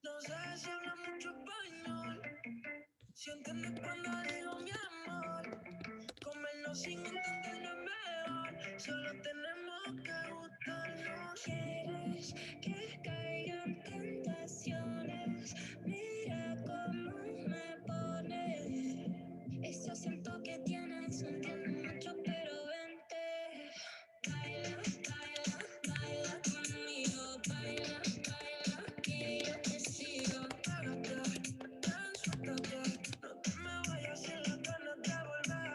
No sé si habla mucho español. Si entiendes cuando digo mi amor. Comernos sin entendernos mejor. Solo tenemos que gustarnos. Quieres que caigan tentaciones. Mira cómo me pones. Ese acento que tienes no entiendo mucho, pero vente. Baila, baila, baila conmigo. Baila, baila, que yo te sigo. Pégate, ven, suéltate. No te me vayas sin las ganas de volver.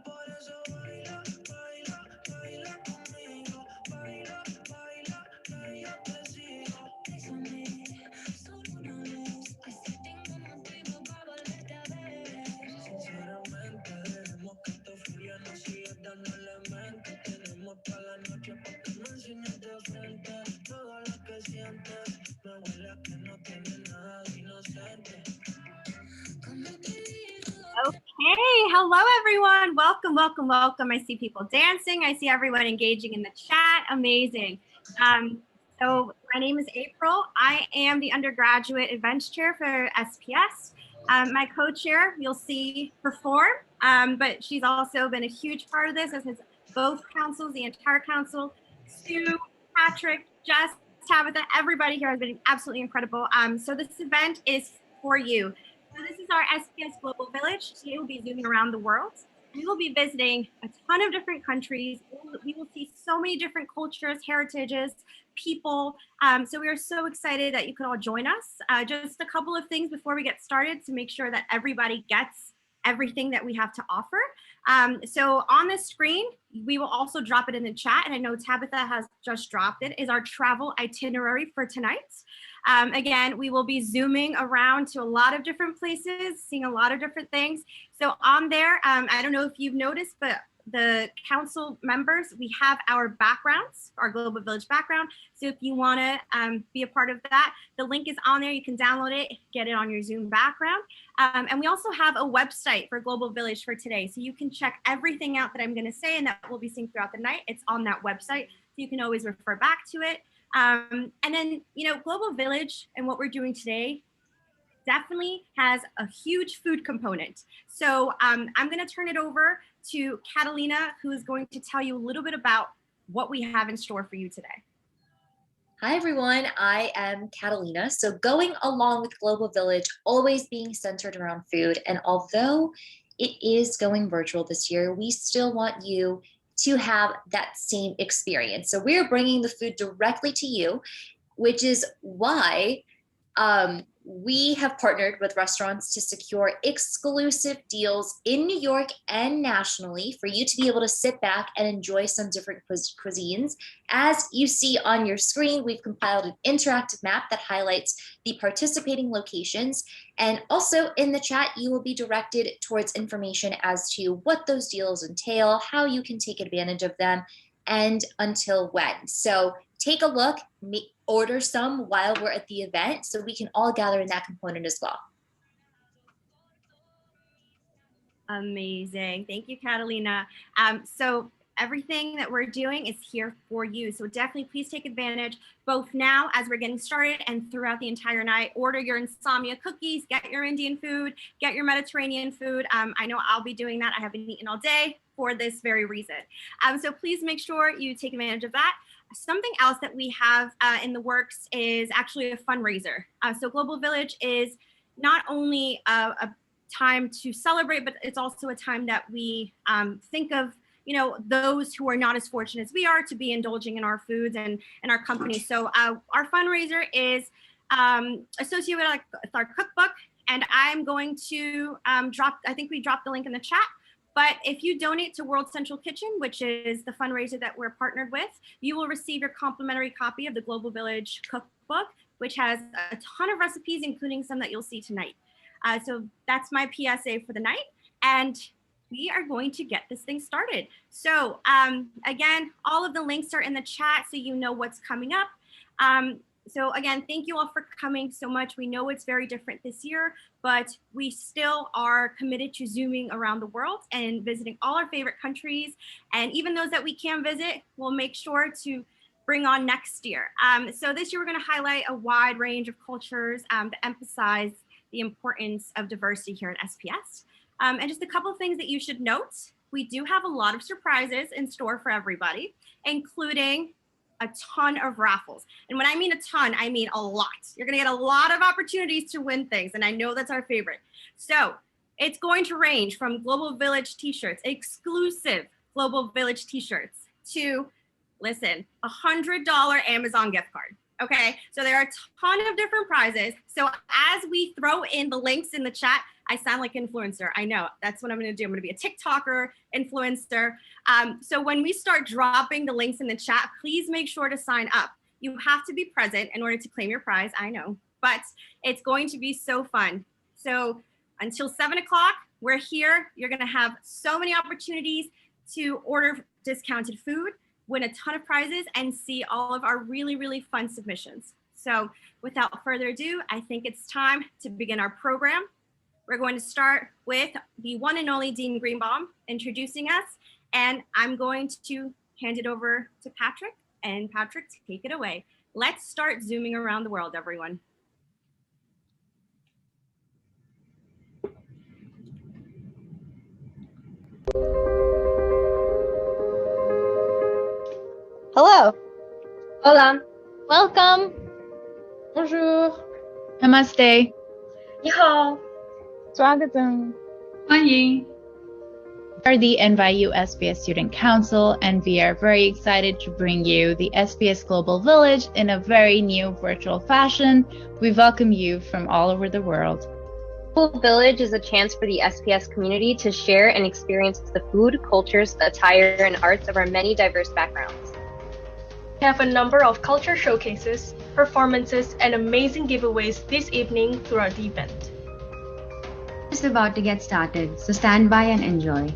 Por eso baila, baila, baila conmigo. Baila, baila, que yo te sigo. Déjame solo una vez. Así tengo motivo para volverte a ver. Sinceramente, dejemos que esta furia no siga dándole mente. Tenemos toda la noche para que me enseñes de frente. Todo lo que sientes, me huele a que no tiene nada de inocente. Okay, hello everyone. Welcome, welcome, welcome. I see people dancing. I see everyone engaging in the chat. Amazing. So my name is April. I am the undergraduate events chair for SPS. My co-chair, you'll see perform, but she's also been a huge part of this, as has both councils, the entire council. Sue, Patrick, Jess, Tabitha, everybody here has been absolutely incredible. So this event is for you. So this is our SPS Global Village. Today we'll be zooming around the world. We will be visiting a ton of different countries. We will see so many different cultures, heritages, people. So we are so excited that you could all join us. Just a couple of things before we get started to make sure that everybody gets everything that we have to offer. So on the screen, we will also drop it in the chat, and I know Tabitha has just dropped it, is our travel itinerary for tonight. Again, we will be zooming around to a lot of different places, seeing a lot of different things. So on there, I don't know if you've noticed, but the council members, we have our backgrounds, our Global Village background. So if you want to be a part of that, the link is on there. You can download it, get it on your Zoom background. And we also have a website for Global Village for today. So you can check everything out that I'm going to say and that we'll be seeing throughout the night. It's on that website. So you can always refer back to it. And then, you know, Global Village and what we're doing today definitely has a huge food component. So I'm going to turn it over to Catalina, who is going to tell you a little bit about what we have in store for you today. Hi everyone, I am Catalina. So going along with Global Village, always being centered around food. And although it is going virtual this year, we still want you to have that same experience. So we're bringing the food directly to you, which is why we have partnered with restaurants to secure exclusive deals in New York and nationally for you to be able to sit back and enjoy some different cuisines. As you see on your screen, we've compiled an interactive map that highlights the participating locations. And also in the chat, you will be directed towards information as to what those deals entail, how you can take advantage of them, and until when. So take a look, order some while we're at the event so we can all gather in that component as well. Amazing. Thank you, Catalina. So everything that we're doing is here for you. So definitely please take advantage both now as we're getting started and throughout the entire night. Order your insomnia cookies, get your Indian food, get your Mediterranean food. I know I'll be doing that. I haven't eaten all day for this very reason. So please make sure you take advantage of that. Something else that we have in the works is actually a fundraiser. So Global Village is not only a time to celebrate, but it's also a time that we think of, you know, those who are not as fortunate as we are to be indulging in our foods and our company. So our fundraiser is associated with our cookbook, and I'm going to I think we dropped the link in the chat. But if you donate to World Central Kitchen, which is the fundraiser that we're partnered with, you will receive your complimentary copy of the Global Village cookbook, which has a ton of recipes, including some that you'll see tonight. So that's my PSA for the night. And we are going to get this thing started. So again, all of the links are in the chat so you know what's coming up. So again, thank you all for coming so much. We know it's very different this year, but we still are committed to zooming around the world and visiting all our favorite countries. And even those that we can visit, we'll make sure to bring on next year. So this year we're going to highlight a wide range of cultures to emphasize the importance of diversity here at SPS. And just a couple of things that you should note. We do have a lot of surprises in store for everybody, including a ton of raffles. And when I mean a ton, I mean a lot. You're going to get a lot of opportunities to win things. And I know that's our favorite. So it's going to range from Global Village t-shirts, exclusive Global Village t-shirts, to, listen, $100 Amazon gift card. Okay, so there are a ton of different prizes. So as we throw in the links in the chat, I sound like an influencer. I know, that's what I'm gonna do. I'm gonna be a TikToker, influencer. So when we start dropping the links in the chat, please make sure to sign up. You have to be present in order to claim your prize, I know, but it's going to be so fun. So until 7 o'clock, we're here. You're gonna have so many opportunities to order discounted food, win a ton of prizes, and see all of our really, really fun submissions. So without further ado, I think it's time to begin our program. We're going to start with the one and only Dean Greenbaum introducing us, and I'm going to hand it over to Patrick, and Patrick, take it away. Let's start zooming around the world, everyone. Hello. Hola. Welcome. Bonjour. Namaste. 你好. Swagatam. 欢迎. We are the NYU SBS Student Council, and we are very excited to bring you the SBS Global Village in a very new virtual fashion. We welcome you from all over the world. Global Village is a chance for the SPS community to share and experience the food, cultures, attire, and arts of our many diverse backgrounds. We have a number of culture showcases, performances, and amazing giveaways this evening throughout the event. It's about to get started, so stand by and enjoy.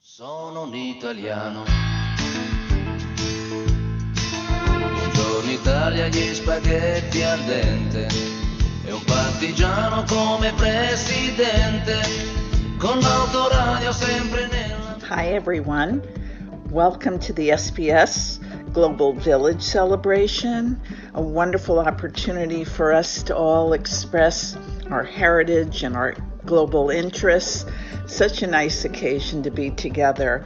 Sono un italiano. Buongiorno Italia, gli spaghetti al dente. E un partigiano come presidente. Con l'autoradio sempre nella... Hi everyone. Welcome to the SPS Global Village celebration. A wonderful opportunity for us to all express our heritage and our global interests. Such a nice occasion to be together.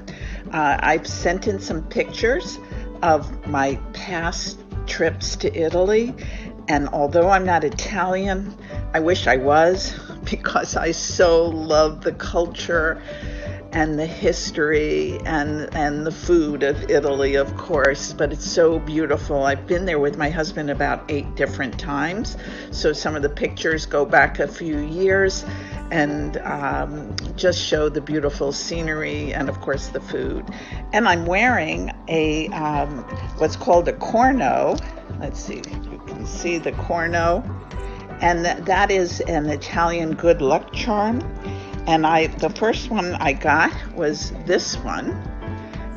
I've sent in some pictures of my past trips to Italy, and although I'm not Italian, I wish I was, because I so love the culture and the history and the food of Italy, of course, but it's so beautiful. I've been there with my husband about 8 different times, so some of the pictures go back a few years and just show the beautiful scenery and of course the food. And I'm wearing a what's called a corno. Let's see if you can see the corno, and that is an Italian good luck charm. And the first one I got was this one,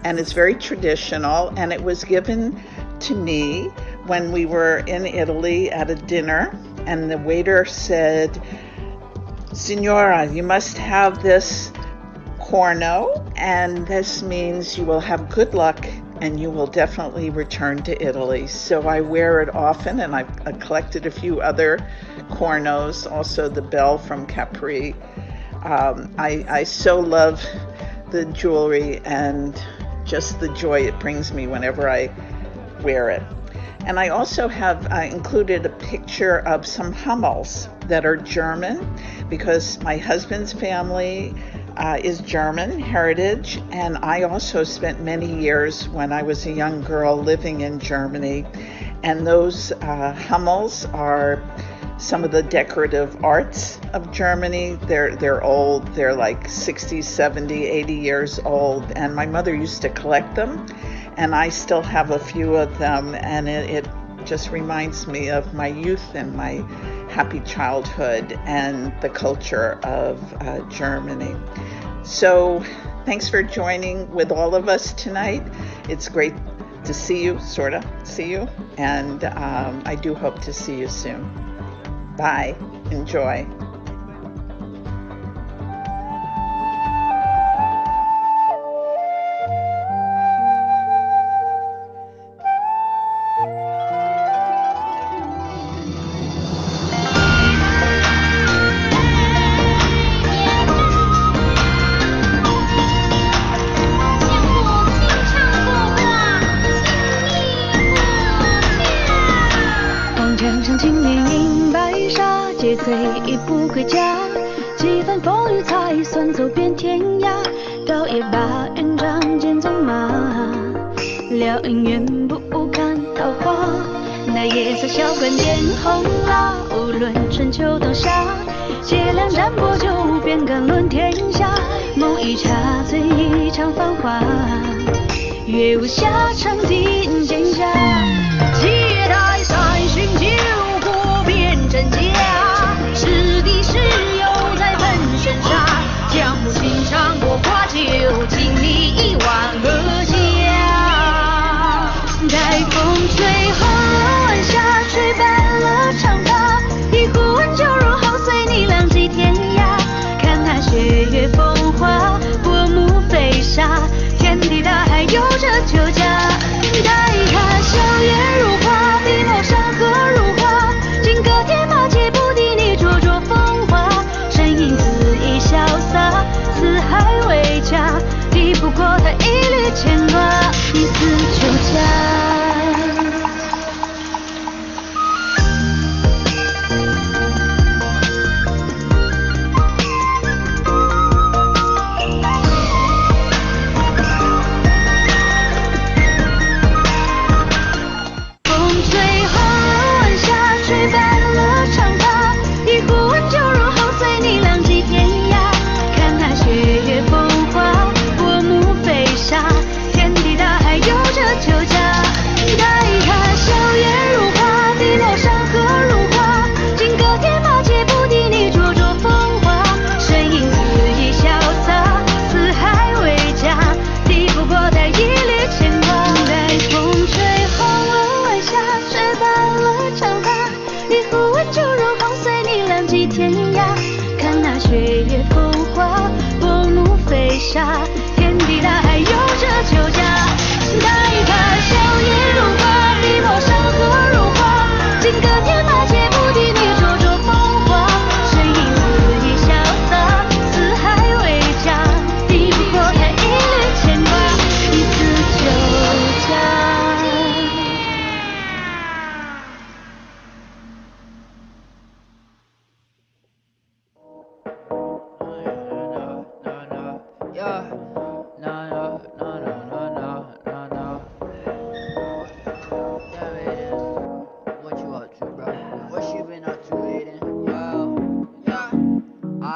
and it's very traditional, and it was given to me when we were in Italy at a dinner, and the waiter said, "Signora, you must have this corno, and this means you will have good luck and you will definitely return to Italy." So I wear it often, and I've collected a few other cornos, also the bell from Capri. I so love the jewelry and just the joy it brings me whenever I wear it. And I also have included a picture of some Hummels that are German, because my husband's family is German heritage, and I also spent many years when I was a young girl living in Germany. And those Hummels are some of the decorative arts of Germany. They're old. They're like 60, 70, 80 years old. And my mother used to collect them. And I still have a few of them. And it just reminds me of my youth and my happy childhood and the culture of Germany. So thanks for joining with all of us tonight. It's great to see you, see you. And I do hope to see you soon. Bye. Enjoy.劫贼已不归家，几番风雨才算走遍天涯。倒也罢，云长剑纵马，撩姻缘不堪桃花。那夜色小馆点红蜡，无论春秋冬夏，借两盏薄酒，便敢论天下。梦一茶，醉一场繁华，月无暇，长亭剑下。借台山寻酒过遍真假。是敌是友在本身杀，江湖情长过花酒，敬你一碗喝下。待风吹红了晚霞，吹白了长发，一壶温酒入喉，随你浪迹天涯。看那雪月风华，薄暮飞沙，天地大海有着酒家。待他笑颜如花，笔墨山河如画，金戈铁马皆不敌你灼灼风华。身影恣意潇洒，四海为家，抵不过他一缕牵挂，一丝酒家。天地大海有着酒家，待他笑颜如花，笔墨山河如画，金戈铁马皆不敌你灼灼风华。身影恣意潇洒，四海为家，抵不过他一缕牵挂，一丝酒家。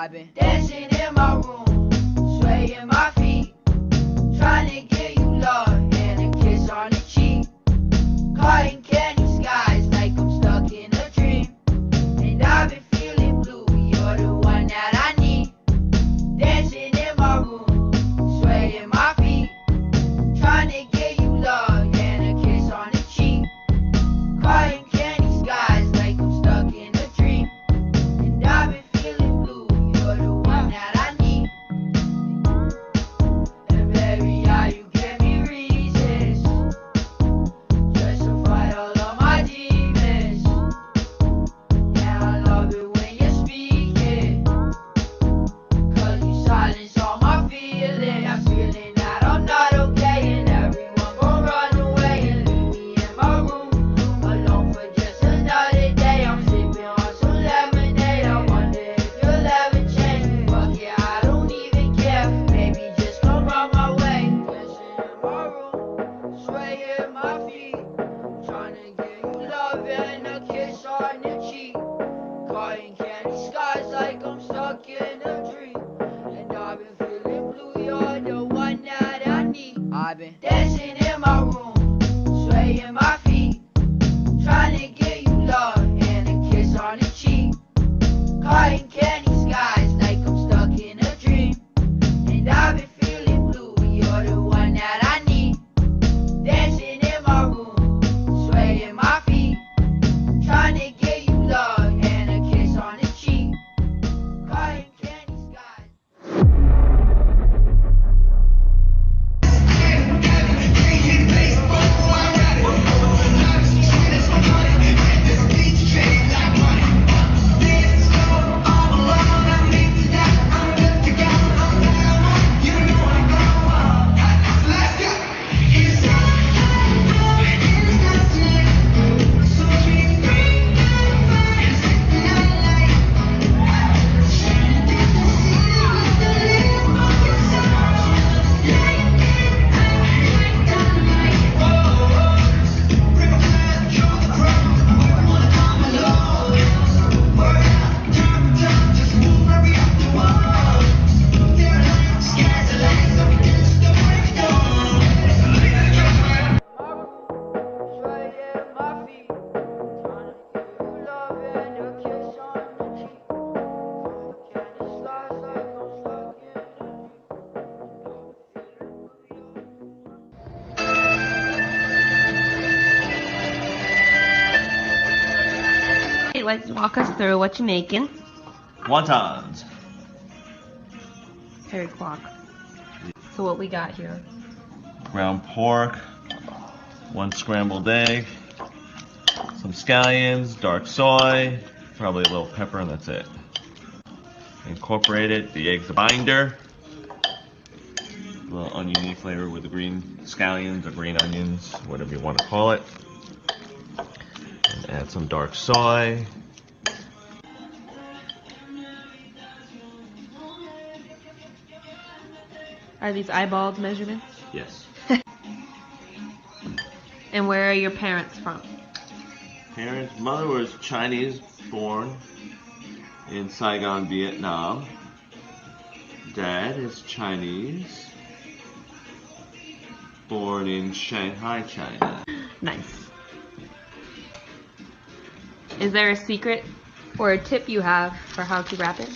I've been dancing in my room, swaying my feet, trying to get you love and a kiss on the cheek. Caught in candy skies like I'm stuck in a dream. And I've been feeling blue, you're the one that I need. Dancing in my room, swaying vibing. Dancing in my room, swaying my feet. Trying to get you love and a kiss on the cheek. Cotton candy skies like I'm stuck in a dream. And I've been feeling blue, you're the one that I need. Dancing in my room, swaying my feet. Trying to get you love and a kiss on the cheek. Cotton candy skies. Let's walk us through what you're making. Wontons. Harry clock. So what we got here? Ground pork, 1 scrambled egg, some scallions, dark soy, probably a little pepper, and that's it. Incorporate it. The egg's the binder. A little oniony flavor with the green scallions or green onions, whatever you want to call it. And add some dark soy. Are these eyeballed measurements? Yes. And where are your parents from? Mother was Chinese, born in Saigon, Vietnam. Dad is Chinese, born in Shanghai, China. Nice. Is there a secret or a tip you have for how to wrap it?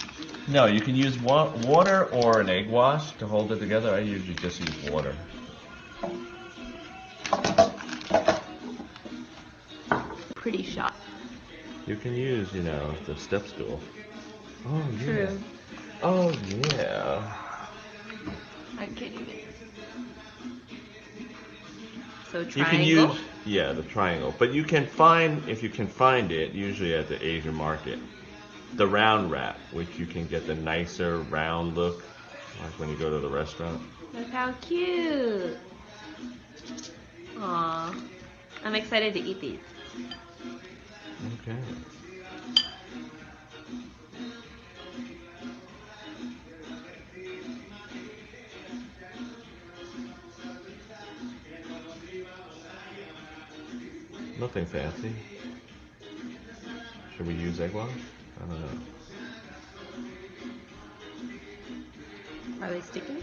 No, you can use water or an egg wash to hold it together. I usually just use water. Pretty shot. You can use, the step stool. Oh, yeah. True. Oh, yeah. I can't even. So triangle? You can use, the triangle. But you can find, if you can find it, usually at the Asian market, the round wrap, which you can get the nicer round look, like when you go to the restaurant. Look how cute. Aw. I'm excited to eat these. Okay. Nothing fancy. Should we use egg wash? I don't know. Are they sticking?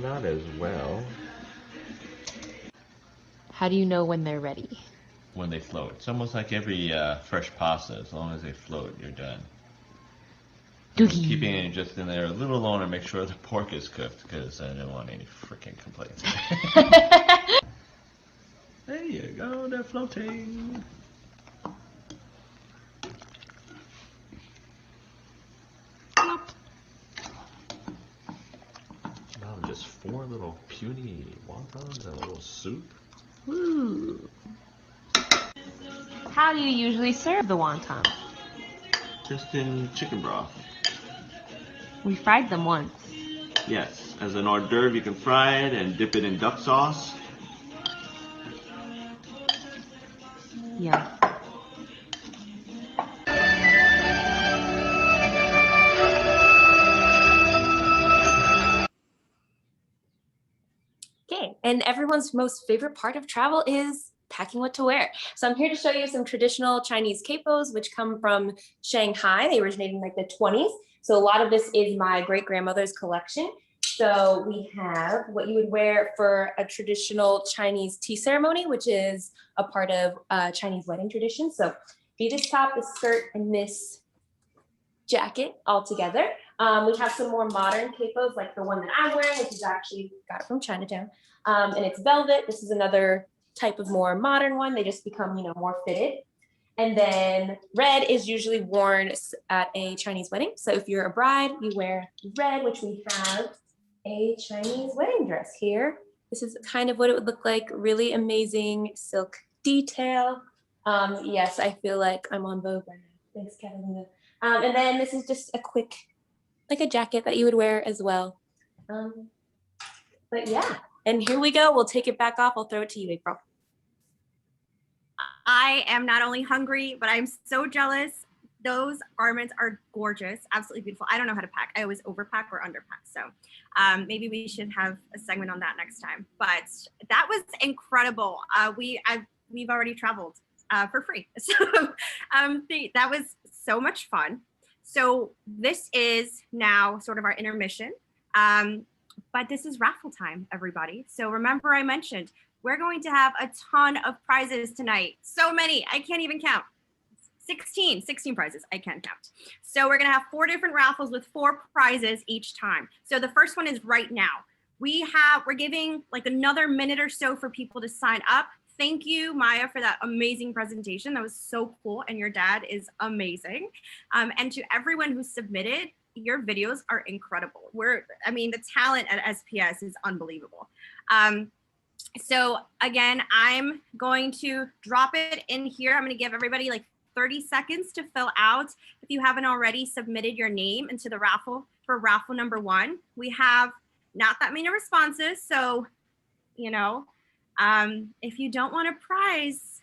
Not as well. How do you know when they're ready? When they float. It's almost like every fresh pasta. As long as they float, you're done. Keeping it just in there a little longer, make sure the pork is cooked, because I don't want any freaking complaints. There you go, they're floating. Now just 4 little puny wontons and a little soup. Ooh. How do you usually serve the wontons? Just in chicken broth. We fried them once. Yes, as an hors d'oeuvre you can fry it and dip it in duck sauce. Yeah. Okay, and everyone's most favorite part of travel is packing what to wear. So I'm here to show you some traditional Chinese capos, which come from Shanghai. They originated in like the 20s. So a lot of this is my great grandmother's collection. So we have what you would wear for a traditional Chinese tea ceremony, which is a part of Chinese wedding tradition. So be this top, this skirt, and this jacket all together. We have some more modern capos, like the one that I'm wearing, which is actually got it from Chinatown, and it's velvet. This is another type of more modern one. They just become, more fitted. And then red is usually worn at a Chinese wedding. So if you're a bride, you wear red, which we have a Chinese wedding dress here. This is kind of what it would look like. Really amazing silk detail. Yes, I feel like I'm on Vogue right now. Thanks, Catalina. And then this is just a quick, like a jacket that you would wear as well. But yeah, and here we go. We'll take it back off. I'll throw it to you, April. I am not only hungry, but I'm so jealous. Those garments are gorgeous, absolutely beautiful. I don't know how to pack. I always overpack or underpack. So maybe we should have a segment on that next time. But that was incredible. We've already traveled for free. So that was so much fun. So this is now sort of our intermission. But this is raffle time, everybody. So remember I mentioned, we're going to have a ton of prizes tonight. So many, I can't even count. 16 prizes, I can't count. So we're gonna have 4 different raffles with 4 prizes each time. So the first one is right now. We're giving like another minute or so for people to sign up. Thank you, Maya, for that amazing presentation. That was so cool, and your dad is amazing. And to everyone who submitted, your videos are incredible. The talent at SPS is unbelievable. So again, I'm going to drop it in here. I'm going to give everybody like 30 seconds to fill out. If you haven't already submitted your name into the raffle for raffle number 1, we have not that many responses. So, if you don't want a prize,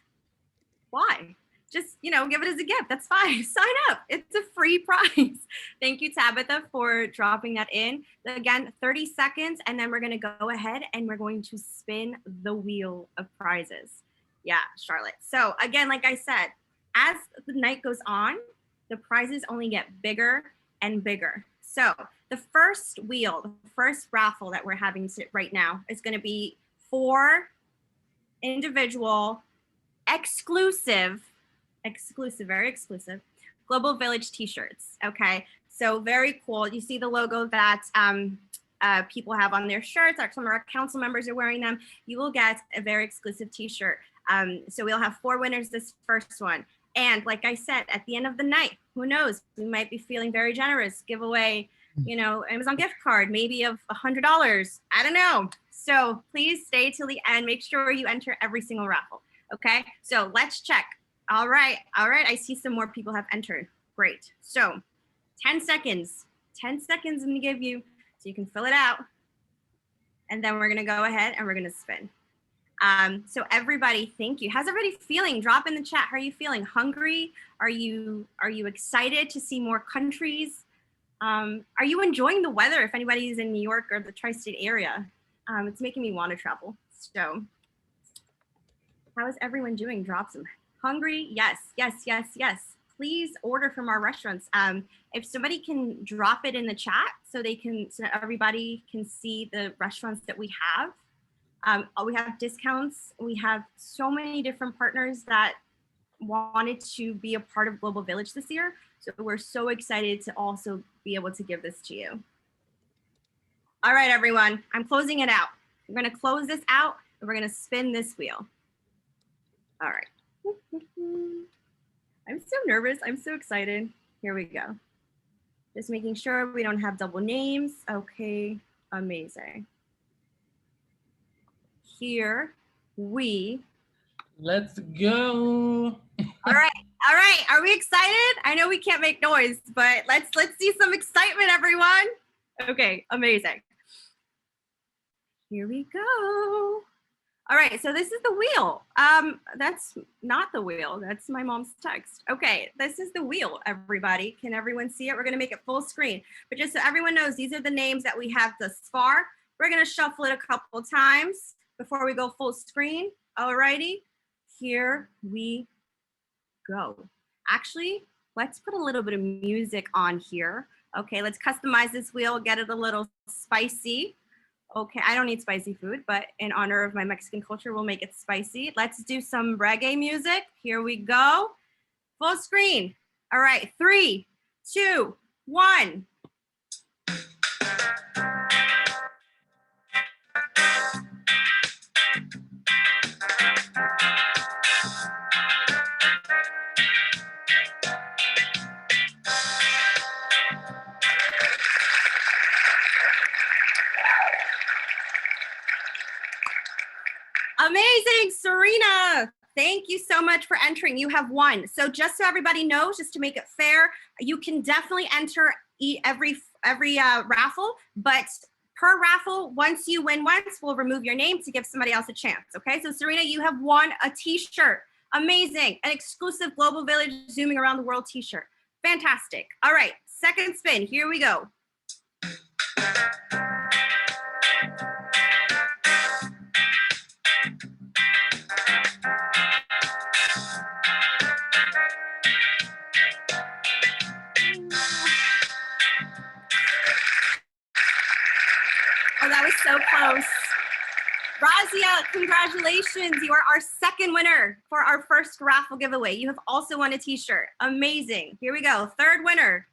why? Just, give it as a gift. That's fine. Sign up. It's a free prize. Thank you, Tabitha, for dropping that in. Again, 30 seconds, and then we're going to go ahead and we're going to spin the wheel of prizes. Yeah, Charlotte. So again, like I said, as the night goes on, the prizes only get bigger and bigger. So the first wheel, the first raffle that we're having right now is going to be 4 individual very exclusive Global Village t-shirts. Okay, so very cool. You see the logo that people have on their shirts. Some of our council members are wearing them. You will get a very exclusive t-shirt. So we'll have 4 winners this first one. And like I said, at the end of the night, who knows, we might be feeling very generous, give away, Amazon gift card, maybe of $100. I don't know. So please stay till the end. Make sure you enter every single raffle. Okay, so let's check. All right. I see some more people have entered. Great. So 10 seconds. 10 seconds I'm going to give you so you can fill it out. And then we're going to go ahead and we're going to spin. So everybody, thank you. How's everybody feeling? Drop in the chat. How are you feeling? Hungry? Are you excited to see more countries? Are you enjoying the weather if anybody is in New York or the tri-state area? It's making me want to travel. So how is everyone doing? Drop some. Hungry? Yes. Please order from our restaurants. If somebody can drop it in the chat so everybody can see the restaurants that we have. We have discounts. We have so many different partners that wanted to be a part of Global Village this year. So we're so excited to also be able to give this to you. All right, everyone, I'm closing it out. We're gonna close this out and we're gonna spin this wheel. All right. I'm so nervous. I'm so excited. Here we go. Just making sure we don't have double names. Okay, amazing. Here we. Let's go. All right. Are we excited? I know we can't make noise, but let's see some excitement, everyone. Okay, amazing. Here we go. All right, so this is the wheel. That's not the wheel. That's my mom's text. Okay, this is the wheel, everybody. Can everyone see it? We're gonna make it full screen. But just so everyone knows, these are the names that we have thus far. We're gonna shuffle it a couple times before we go full screen. All righty, here we go. Actually, let's put a little bit of music on here Okay, let's customize this wheel, get it a little spicy. Okay, I don't eat spicy food, but in honor of my Mexican culture, we'll make it spicy. Let's do some reggae music. Here we go. Full screen. All right, 3, 2, 1. Amazing, Serena. Thank you so much for entering. You have won. So just so everybody knows, just to make it fair, you can definitely enter every raffle, but per raffle, once you win once, we'll remove your name to give somebody else a chance. Okay, so Serena, you have won a t-shirt. Amazing, an exclusive Global Village Zooming Around the World t-shirt. Fantastic. All right, second spin, here we go. Oh, that was so close. Razia, congratulations. You are our second winner for our first raffle giveaway. You have also won a t-shirt. Amazing. Here we go. Third winner.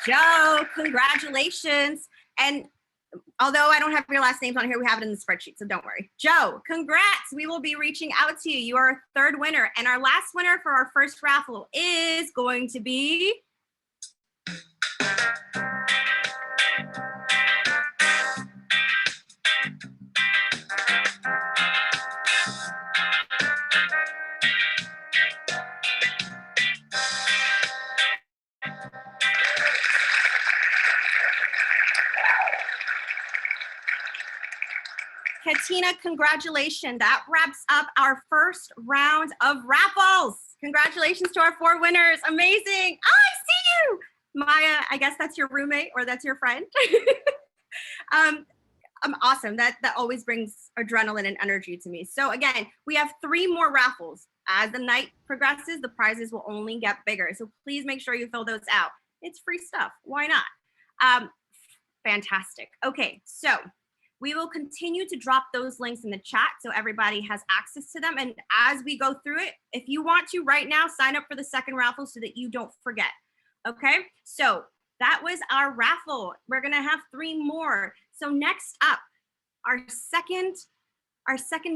Joe, congratulations. And although I don't have your last names on here, we have it in the spreadsheet, so don't worry. Joe, congrats. We will be reaching out to you. You are our third winner. And our last winner for our first raffle is going to be Katina, congratulations. That wraps up our first round of raffles. Congratulations to our 4 winners. Amazing. Oh, I see you. Maya, I guess that's your roommate or that's your friend. Awesome. That always brings adrenaline and energy to me. So again, we have 3 more raffles. As the night progresses, the prizes will only get bigger. So please make sure you fill those out. It's free stuff. Why not? Fantastic. Okay, so we will continue to drop those links in the chat so everybody has access to them. And as we go through it, if you want to right now, sign up for the second raffle so that you don't forget. Okay, so that was our raffle. We're gonna have 3 more. So next up, our second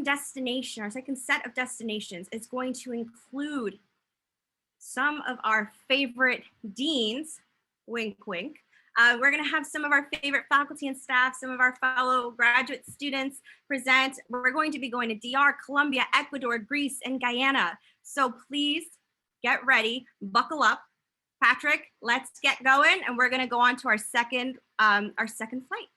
destination, our second set of destinations is going to include some of our favorite deans, wink, wink. We're gonna have some of our favorite faculty and staff, some of our fellow graduate students present. We're going to be going to DR, Colombia, Ecuador, Greece, and Guyana. So please get ready, buckle up. Patrick, let's get going, and we're gonna go on to our second flight.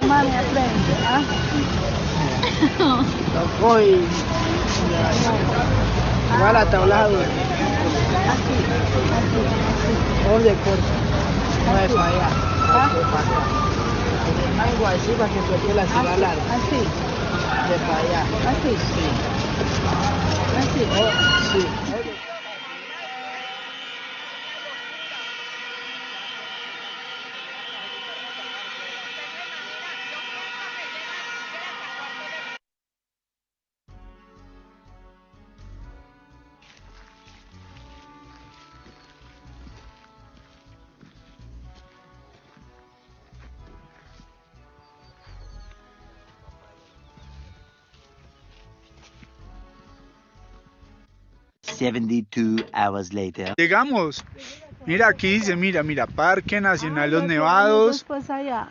Mami, aprende, ¿ah? Tocó y igual a tablado. Así, así, orden corto. No es para allá. Algo así para que suelte la ciudad larga. Así. De para allá. Así. Sí. Así. Oh, sí. Hours later. Llegamos. Mira, aquí dice, mira, Parque Nacional Los Nevados, Pues allá.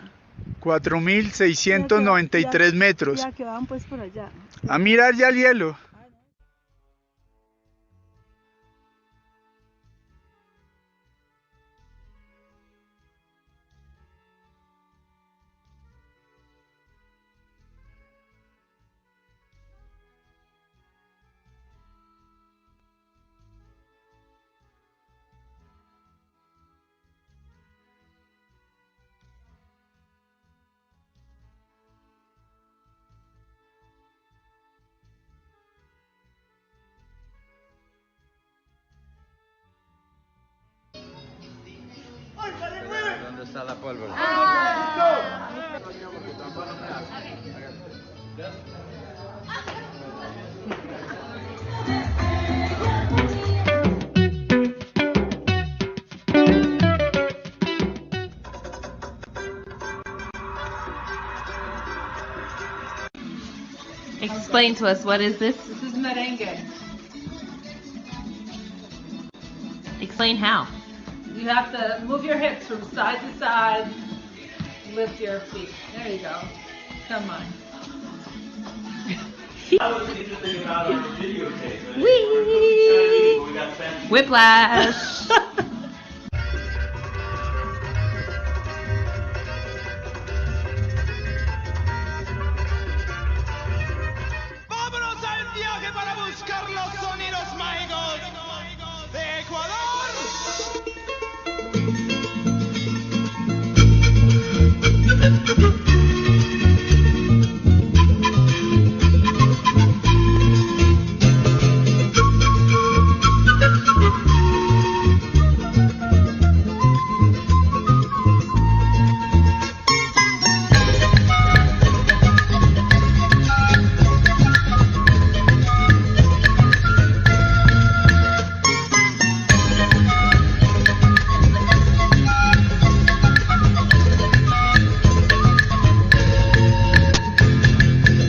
4.693 metros. Ya que van pues por allá. A mirar ya el hielo. ¿Dónde está la pólvora? Explain to us, what is this? This is merengue. Explain how. You have to move your hips from side to side. Lift your feet. There you go. Come on. That was interesting about our videotape. Whee! Whiplash. ¡Vámonos al viaje para buscar los sonidos mágicos de Ecuador!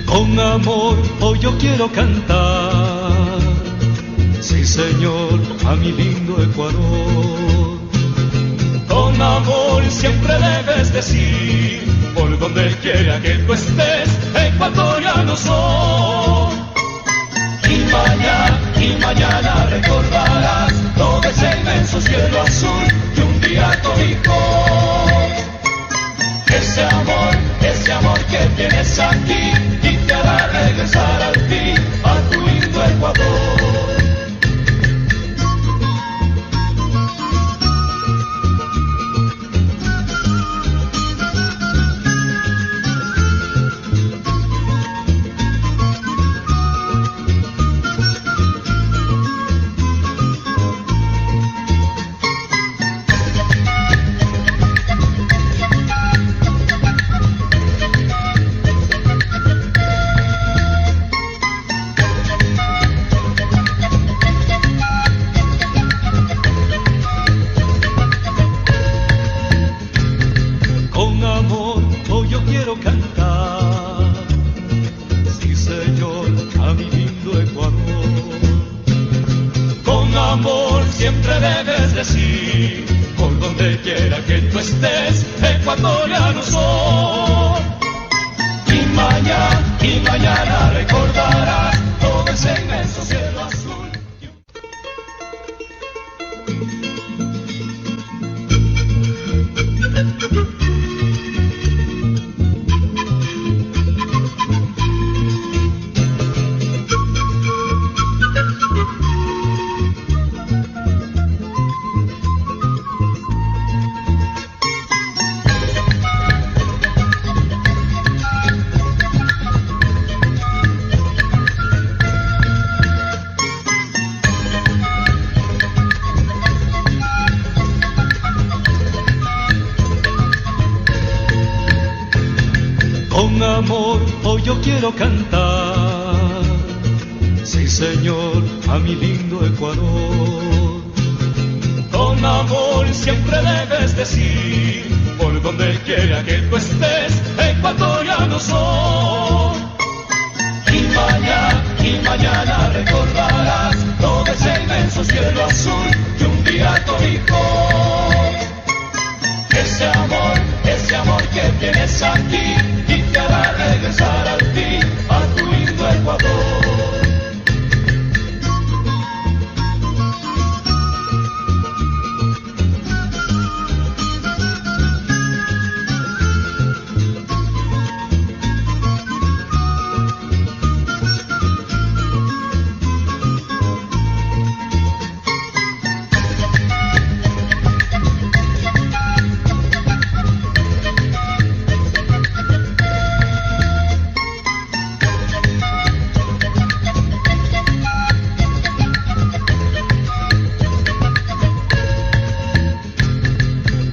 Con amor hoy yo quiero cantar, sí señor, a mi lindo Ecuador. Con amor siempre debes decir, por donde quiera que tú estés, ecuatoriano soy. Y mañana recordarás todo ese inmenso cielo azul que un día tocó. Ese amor que tienes aquí y te hará regresar al fin a tu lindo Ecuador. Con amor hoy yo quiero cantar, sí señor, a mi lindo Ecuador. Con amor siempre debes decir, por donde quiera que tú estés, ecuatoriano soy. Y mañana recordarás todo ese inmenso cielo azul. amor hoy yo quiero cantar. Sí, señor, a mi lindo Ecuador. Con amor siempre debes decir, por donde quiera que tú estés, ecuatoriano soy. Y mañana recordarás todo ese inmenso cielo azul que un día cobijó. Ese amor que tienes aquí y te hará regresar a ti, a tu lindo Ecuador.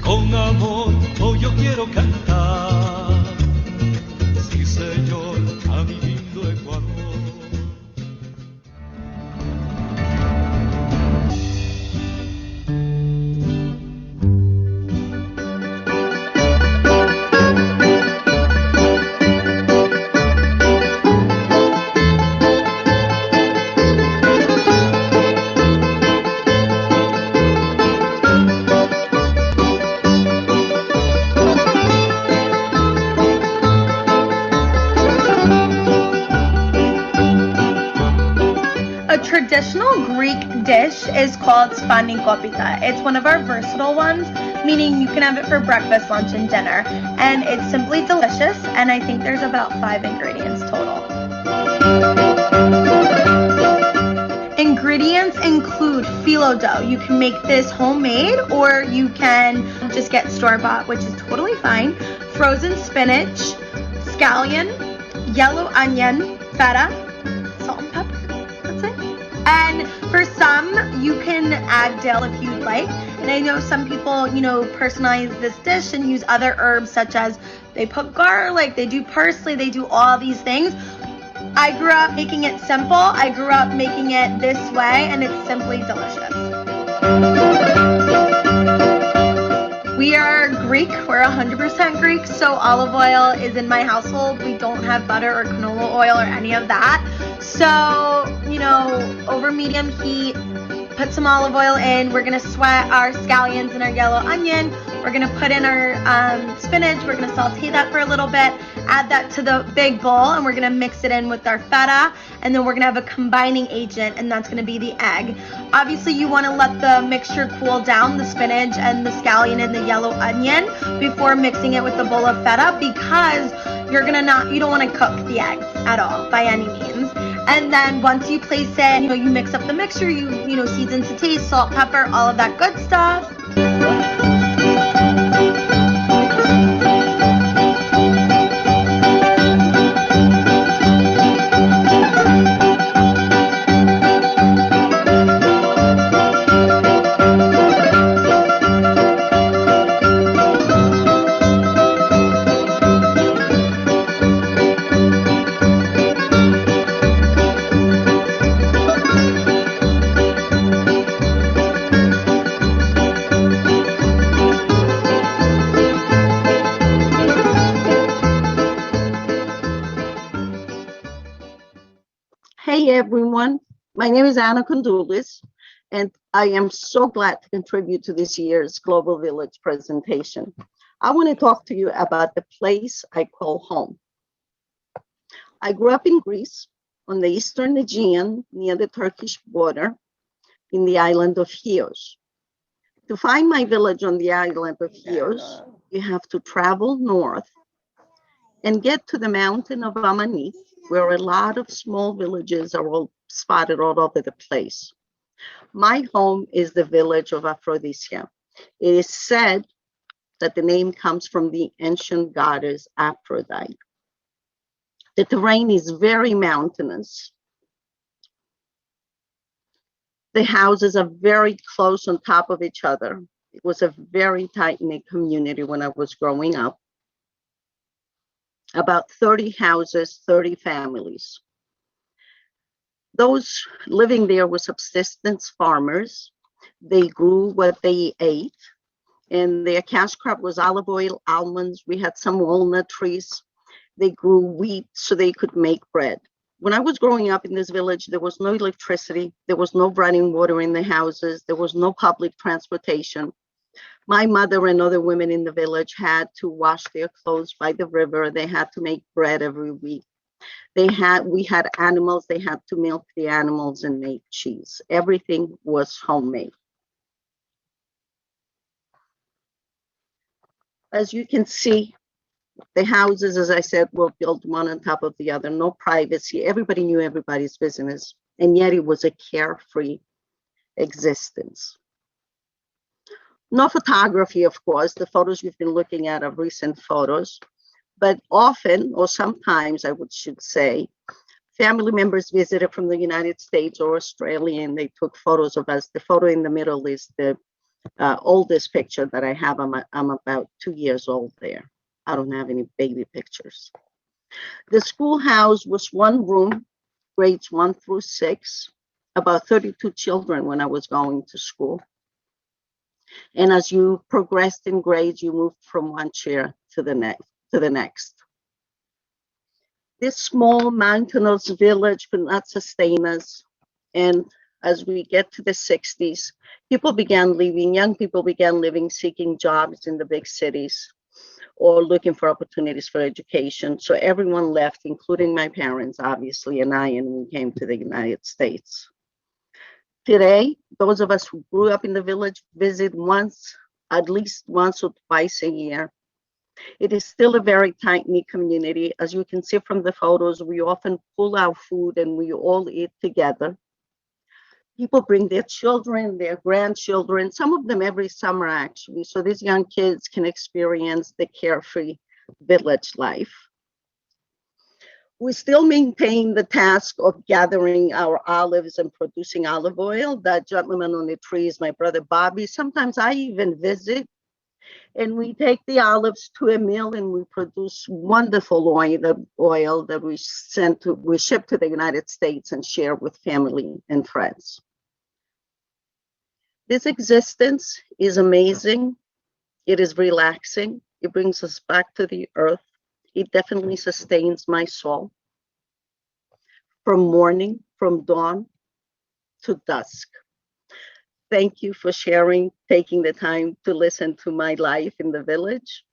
Con amor hoy yo quiero cantar. Sí, señor, a mi lindo Ecuador. A traditional Greek dish is called spanakopita. It's one of our versatile ones, meaning you can have it for breakfast, lunch, and dinner. And it's simply delicious, and I think there's about 5 ingredients total. Ingredients include phyllo dough. You can make this homemade, or you can just get store-bought, which is totally fine. Frozen spinach, scallion, yellow onion, feta, salt and pepper. And for some, you can add dill if you'd like. And I know some people, personalize this dish and use other herbs, such as they put garlic, they do parsley, they do all these things. I grew up making it simple. I grew up making it this way, and it's simply delicious. We are Greek. We're 100% Greek, so olive oil is in my household. We don't have butter or canola oil or any of that. So, over medium heat, put some olive oil in. We're gonna sweat our scallions and our yellow onion. We're gonna put in our spinach. We're gonna saute that for a little bit, add that to the big bowl, and we're gonna mix it in with our feta, and then we're gonna have a combining agent, and that's gonna be the egg. Obviously, you wanna let the mixture cool down, the spinach and the scallion and the yellow onion, before mixing it with the bowl of feta, because you don't wanna cook the eggs at all, by any means. And then once you place it, you mix up the mixture, you season to taste, salt, pepper, all of that good stuff. Hey everyone, my name is Anna Kondulis, and I am so glad to contribute to this year's Global Village presentation. I want to talk to you about the place I call home. I grew up in Greece, on the Eastern Aegean, near the Turkish border, in the island of Chios. To find my village on the island of Chios, you have to travel north and get to the mountain of Amani, where a lot of small villages are all spotted all over the place. My home is the village of Aphrodisia. It is said that the name comes from the ancient goddess Aphrodite. The terrain is very mountainous. The houses are very close on top of each other. It was a very tight-knit community when I was growing up. about 30 houses, 30 families. Those living there were subsistence farmers. They grew what they ate, and their cash crop was olive oil, almonds. We had some walnut trees. They grew wheat so they could make bread. When I was growing up in this village, there was no electricity. There was no running water in the houses. There was no public transportation. My mother and other women in the village had to wash their clothes by the river. They had to make bread every week. We had animals. They had to milk the animals and make cheese. Everything was homemade. As you can see, the houses, as I said, were built one on top of the other, no privacy. Everybody knew everybody's business, and yet it was a carefree existence. No photography, of course. The photos you've been looking at are recent photos, but often, or sometimes I should say, family members visited from the United States or Australia, and they took photos of us. The photo in the middle is the oldest picture that I have. I'm about 2 years old there. I don't have any baby pictures. The schoolhouse was one room, grades 1 through 6, about 32 children when I was going to school. And as you progressed in grades, you moved from one chair to the next. This small mountainous village could not sustain us. And as we get to the 60s, people began leaving, young people began living, seeking jobs in the big cities or looking for opportunities for education. So everyone left, including my parents, obviously, and we came to the United States. Today, those of us who grew up in the village visit at least once or twice a year. It is still a very tight-knit community. As you can see from the photos, we often pull our food and we all eat together. People bring their children, their grandchildren, some of them every summer actually, so these young kids can experience the carefree village life. We still maintain the task of gathering our olives and producing olive oil. That gentleman on the tree is my brother Bobby. Sometimes I even visit, and we take the olives to a mill and we produce wonderful oil that we ship to the United States and share with family and friends. This existence is amazing. It is relaxing. It brings us back to the earth. It definitely sustains my soul. From morning, from dawn to dusk. Thank you for taking the time to listen to my life in the village,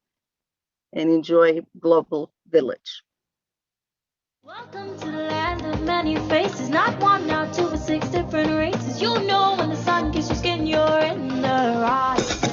and enjoy Global Village. Welcome to the land of many faces, not one, not two, but 6 different races. You'll know when the sun kisses your skin, you're in the right place.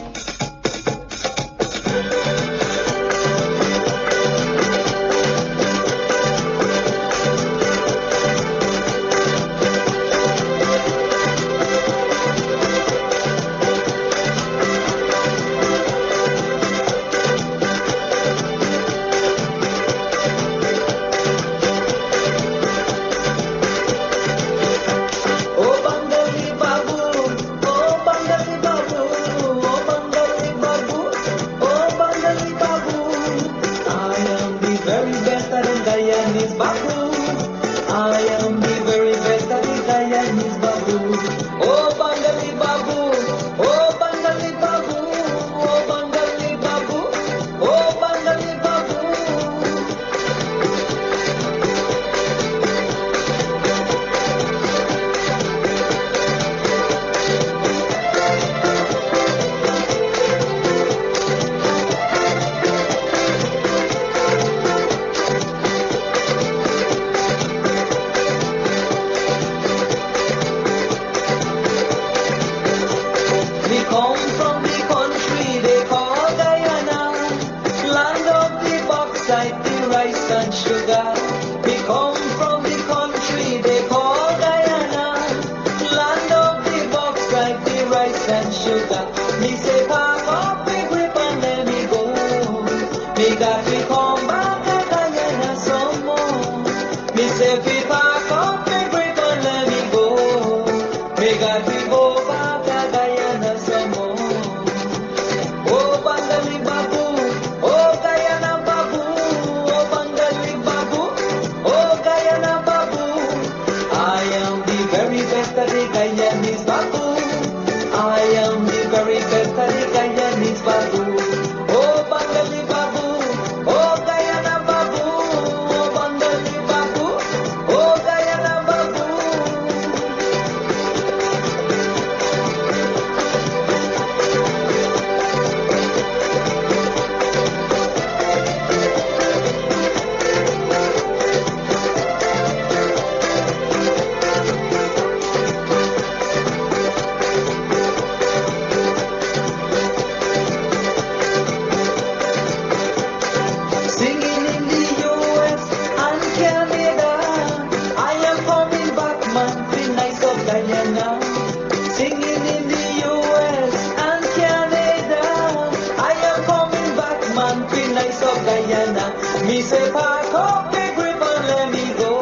Me say pack up me grip and let me go.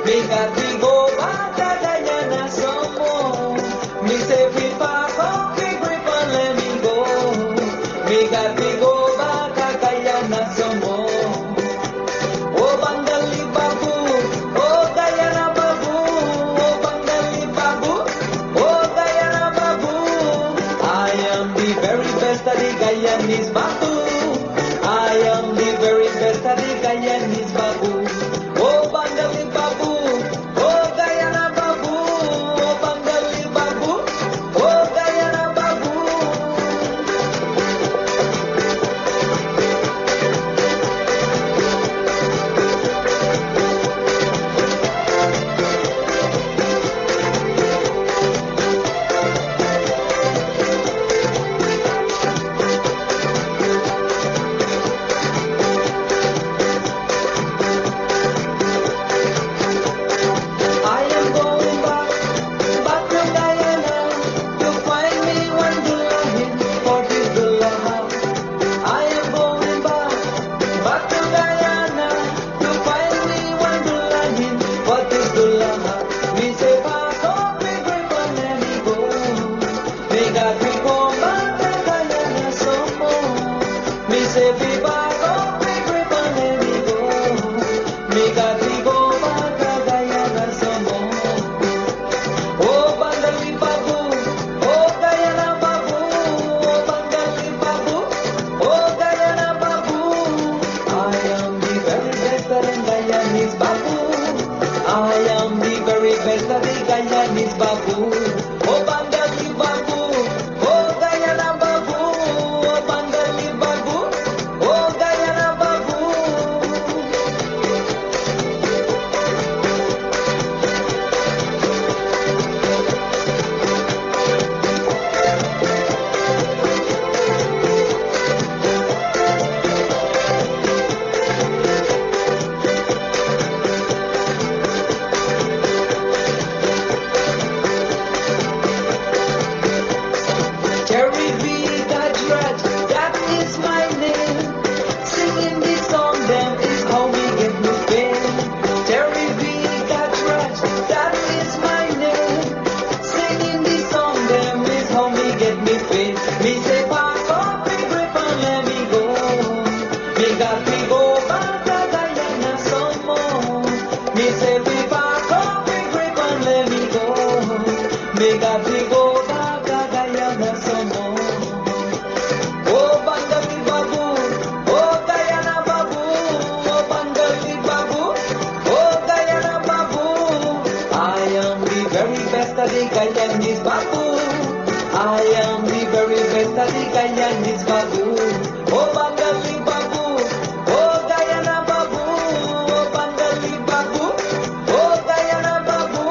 Me got to go back to Guyana some more. Me say we pack up me grip and let me go. Me got to go back to Guyana some more. Oh Bangali Babu, oh Guyana Babu, oh Bangali Babu, oh Guyana Babu. I am the very best of the Guyanese Babu. I am the very best of the Guyanese Babu. Oh Bangali Babu, oh Guyana Babu, oh Bangali Babu, oh Guyana Babu. I am going back to Guyana to find me one dulahin for this dulaha. I am going back to Guyana to find me one dulahin for this dulaha. Me say pack up me grip and let me go. Me got to come back to Guyana some more. Me say we pack up me grip and let me go. Me got to go back to Guyana some more. Oh Bangali Babu, oh Guyana Babu, oh Bangali Babu, oh Guyana Babu. I am the very best of the Guyanese Babu. I am the very best of the Guyanese Babu. Oh Bangali Babu, oh Guyana Babu, oh Bangali Babu, oh Guyana Babu. Cherry B. Gajraj, that is my name. Singing this song, them is how we get me fame. Cherry B. Gajraj, that is my name. Singing this song, them is how we get me fame. Me say pack up me grip and let me go. Me got to go back to Guyana some more. Me say we pack up me grip and let me go. Me got to go back to Guyana some more. Oh Bangali Babu, oh Guyana Babu, oh Bangali Babu, oh Guyana Babu. I am the very best of the Guyanese Babu. I am the very best of the Guyanese Babu. Oh Bangali Babu, oh Guyana Babu, oh Bangali Babu, oh Guyana Babu.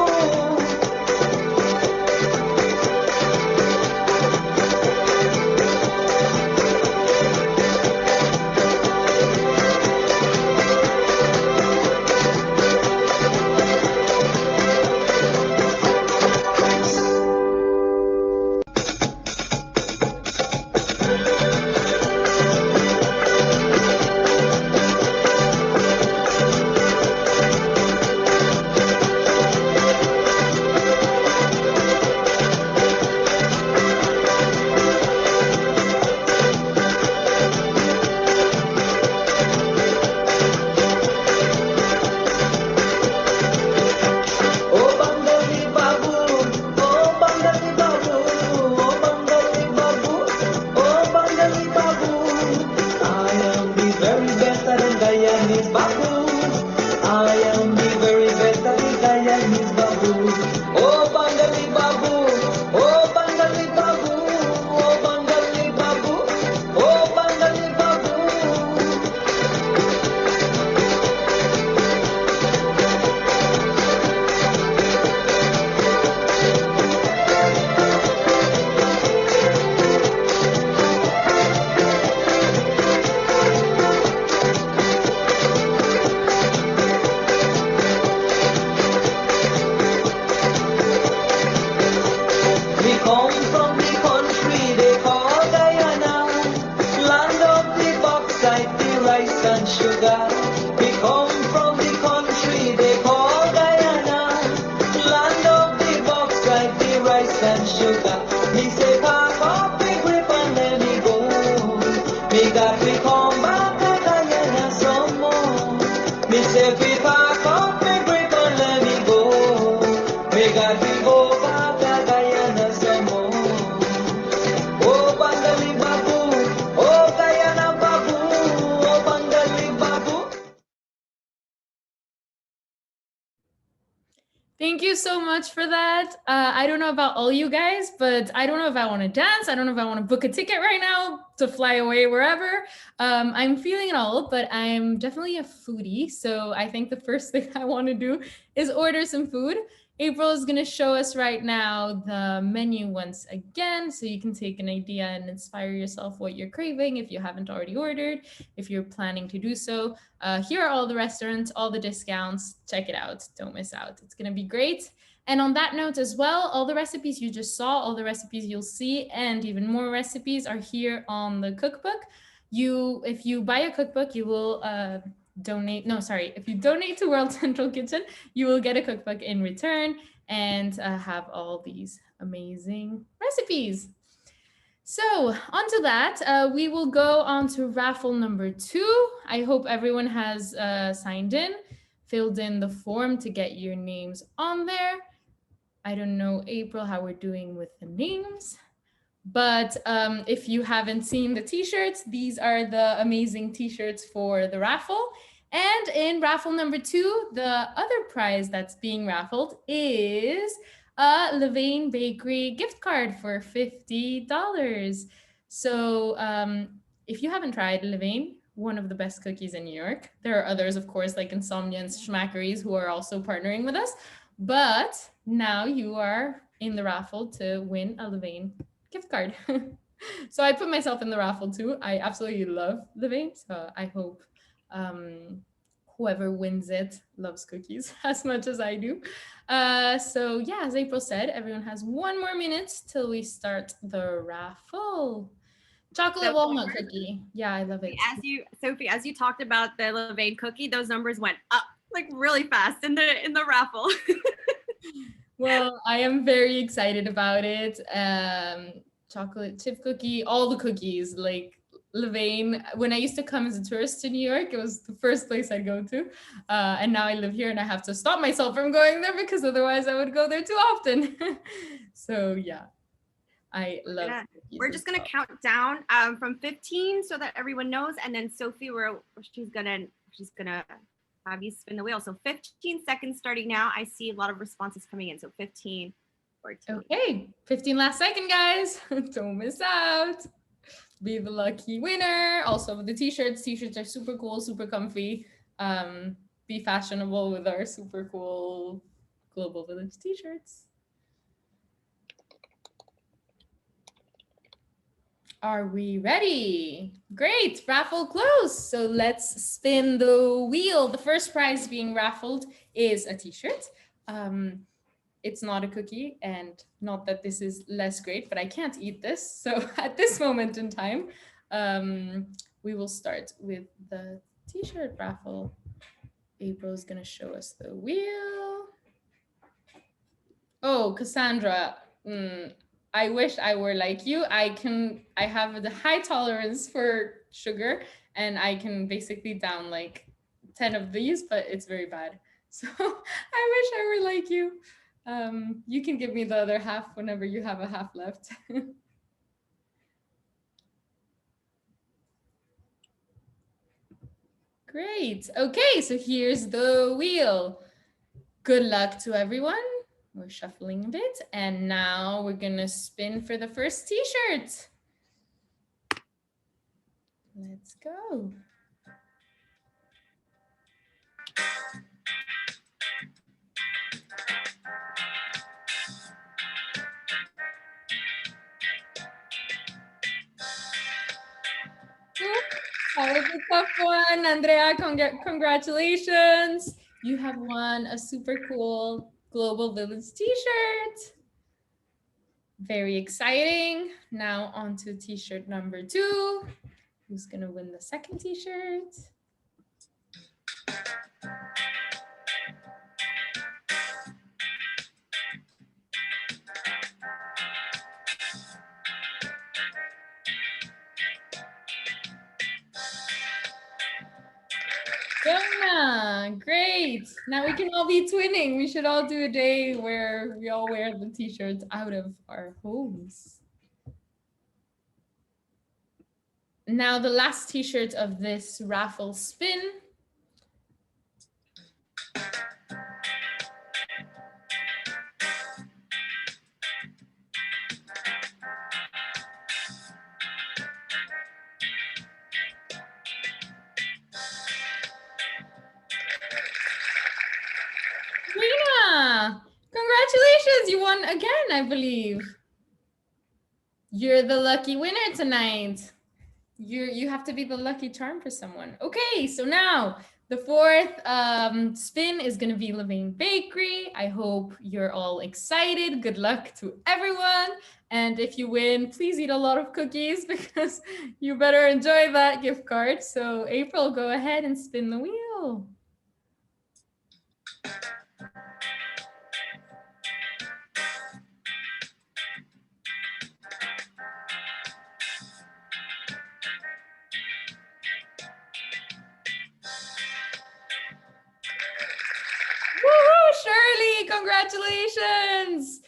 Me got me come back to Guyana some more. Me say we pack up me brick and let me go. Me got me go back to Guyana some more. Oh Bangali Babu, oh Guyana Babu, oh Bangali Babu. Thank you so much for that. I don't know about all you guys, but I don't know if I want to dance. I don't know if I want to book a ticket right now to fly away wherever. I'm feeling it all, but I'm definitely a foodie. So I think the first thing I want to do is order some food. April is going to show us right now the menu once again, so you can take an idea and inspire yourself what you're craving if you haven't already ordered, if you're planning to do so. Here are all the restaurants, all the discounts. Check it out. Don't miss out. It's going to be great. And on that note as well, all the recipes you just saw, all the recipes you'll see, and even more recipes are here on the cookbook. If you buy a cookbook, you will if you donate to World Central Kitchen, you will get a cookbook in return and have all these amazing recipes. So onto that, we will go on to raffle number 2. I hope everyone has signed in, filled in the form to get your names on there. I don't know, April, how we're doing with the names. But if you haven't seen the t-shirts, these are the amazing t-shirts for the raffle. And in raffle number 2, the other prize that's being raffled is a Levain Bakery gift card for $50. So if you haven't tried Levain, one of the best cookies in New York, there are others, of course, like Insomnia and Schmackeries, who are also partnering with us. But now you are in the raffle to win a Levain gift card. So I put myself in the raffle too. I absolutely love Levain, so I hope whoever wins it loves cookies as much as I do. So yeah, as April said, everyone has 1 more minute till we start the raffle. Chocolate walnut cookie. Yeah, I love it. Sophie, as you talked about the Levain cookie, those numbers went up like really fast in the raffle. Well, I am very excited about it. Chocolate chip cookie, all the cookies, like Levain. When I used to come as a tourist to New York, it was the first place I'd go to. And now I live here and I have to stop myself from going there because otherwise I would go there too often. So yeah, I love cookies. We're just gonna count down from 15 so that everyone knows, and then Sophie, she's gonna have you spin the wheel. So 15 seconds starting now. I see a lot of responses coming in. So 15, 14. Okay, 15 last second, guys. Don't miss out. Be the lucky winner. Also, the t-shirts. T-shirts are super cool, super comfy. Be fashionable with our super cool Global Village t-shirts. Are we ready? Great, raffle closed. So let's spin the wheel. The first prize being raffled is a t-shirt. It's not a cookie, and not that this is less great, but I can't eat this. So at this moment in time, we will start with the t-shirt raffle. April is gonna show us the wheel. Oh, Cassandra, I wish I were like you. I have the high tolerance for sugar, and I can basically down like 10 of these, but it's very bad. So I wish I were like you. You can give me the other half whenever you have a half left. Great. Okay, so here's the wheel. Good luck to everyone. We're shuffling a bit, and now we're gonna spin for the first t-shirt. Let's go. That was a tough one. Andrea, congratulations. You have won a super cool Global Village t-shirt. Very exciting. Now on to t-shirt number 2. Who's gonna win the second t-shirt? Yeah, great. Now we can all be twinning. We should all do a day where we all wear the t-shirts out of our homes. Now the last t-shirt of this raffle spin. Rena, congratulations. You won again, I believe. You're the lucky winner tonight. You have to be the lucky charm for someone. Okay, so now the fourth spin is going to be Levain Bakery. I hope you're all excited. Good luck to everyone. And if you win, please eat a lot of cookies because you better enjoy that gift card. So April, go ahead and spin the wheel. Woohoo, Shirley, congratulations.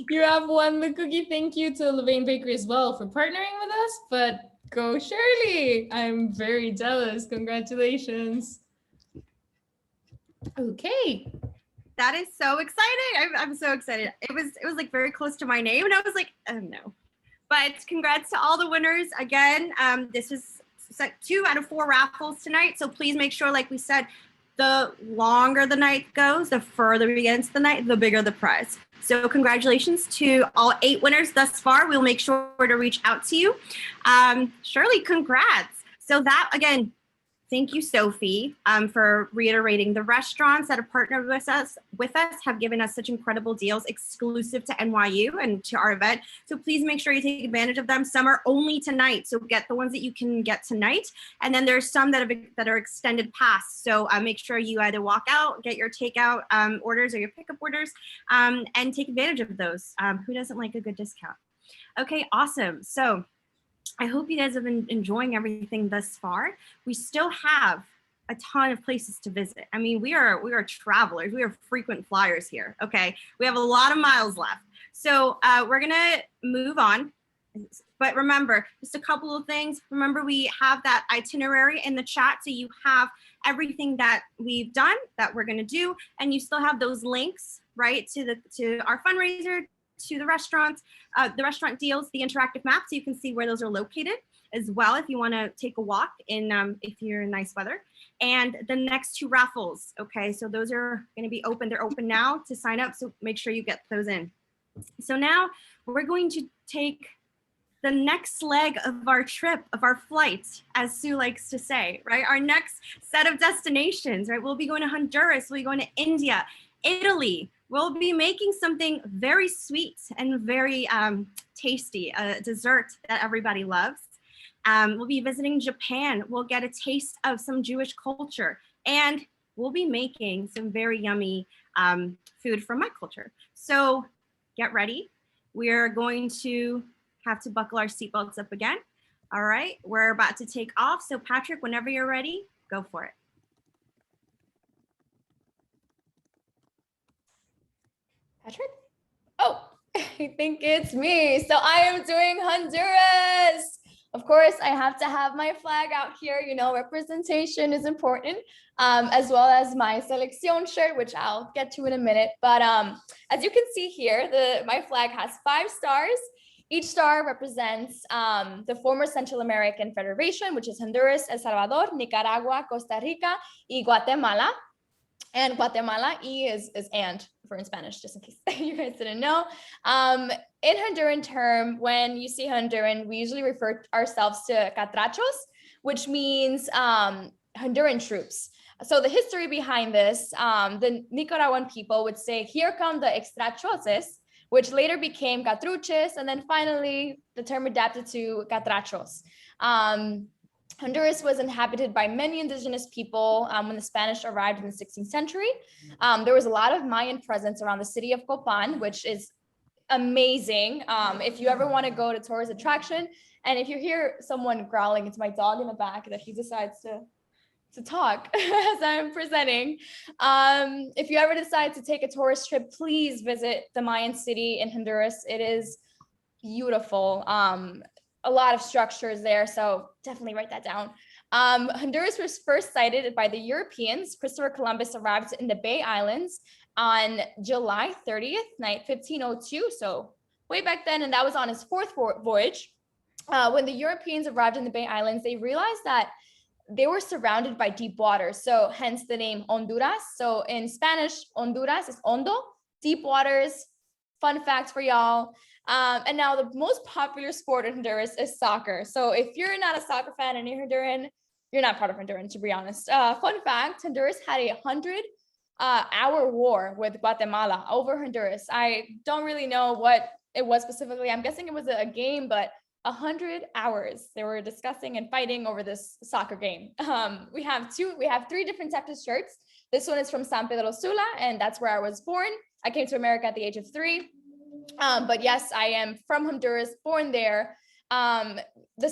You have won the cookie. Thank you to Levain Bakery as well for partnering with us, but go Shirley. I'm very jealous. Congratulations. Okay. That is so exciting. I'm so excited. It was like very close to my name and I was like, oh no. But congrats to all the winners. Again, this is 2 out of 4 raffles tonight. So please make sure, like we said, the longer the night goes, the further we get into the night, the bigger the prize. So congratulations to all 8 winners thus far. We'll make sure to reach out to you. Shirley, congrats. So that, again, thank you, Sophie, for reiterating. The restaurants that have partnered with us have given us such incredible deals exclusive to NYU and to our event. So please make sure you take advantage of them. Some are only tonight, so get the ones that you can get tonight. And then there's some that are extended pass. So make sure you either walk out, get your takeout orders or your pickup orders, and take advantage of those. Who doesn't like a good discount? Okay, awesome. So I hope you guys have been enjoying everything thus far. We still have a ton of places to visit. I mean, we are travelers. We are frequent flyers here. Okay, we have a lot of miles left. So we're gonna move on. But remember, just a couple of things. Remember, we have that itinerary in the chat, so you have everything that we've done, that we're gonna do, and you still have those links, right, to our fundraiser, to the restaurant deals, the interactive map, so you can see where those are located as well if you want to take a walk in if you're in nice weather. And the next 2 raffles, okay, so those are going to be open. They're open now to sign up, so make sure you get those in. So now we're going to take the next leg of our trip, of our flight, as Sue likes to say, right? Our next set of destinations, right? We'll be going to Honduras, we'll be going to India, Italy. We'll be making something very sweet and very tasty, a dessert that everybody loves. We'll be visiting Japan. We'll get a taste of some Jewish culture. And we'll be making some very yummy food from my culture. So get ready. We're going to have to buckle our seatbelts up again. All right, we're about to take off. So Patrick, whenever you're ready, go for it. Patrick? Oh, I think it's me. So I am doing Honduras. Of course, I have to have my flag out here. You know, representation is important, as well as my selección shirt, which I'll get to in a minute. But as you can see here, my flag has 5 stars. Each star represents the former Central American Federation, which is Honduras, El Salvador, Nicaragua, Costa Rica, y Guatemala. And Guatemala, E is and for in Spanish, just in case you guys didn't know. In Honduran term, when you see Honduran, we usually refer ourselves to catrachos, which means Honduran troops. So the history behind this, the Nicaraguan people would say, here come the extrachoses, which later became catruches, and then finally the term adapted to catrachos. Honduras was inhabited by many indigenous people when the Spanish arrived in the 16th century. There was a lot of Mayan presence around the city of Copan, which is amazing. If you ever want to go to tourist attraction, and if you hear someone growling, it's my dog in the back that he decides to to talk as I'm presenting. If you ever decide to take a tourist trip, please visit the Mayan city in Honduras. It is beautiful. A lot of structures there, so definitely write that down. Honduras was first sighted by the Europeans. Christopher Columbus arrived in the Bay Islands on July 30th, 1502, so way back then, and that was on his fourth voyage. When the Europeans arrived in the Bay Islands, they realized that they were surrounded by deep water, so hence the name Honduras. So in Spanish, Honduras is hondo, deep waters. Fun fact for y'all. And now the most popular sport in Honduras is soccer. So if you're not a soccer fan and you're Honduran, you're not part of Honduras, to be honest. Fun fact, Honduras had a 100-hour war with Guatemala over Honduras. I don't really know what it was specifically. I'm guessing it was a game, but 100 hours they were discussing and fighting over this soccer game. We have 3 different types of shirts. This one is from San Pedro Sula, and that's where I was born. I came to America at the age of 3. But yes, I am from Honduras, born there. The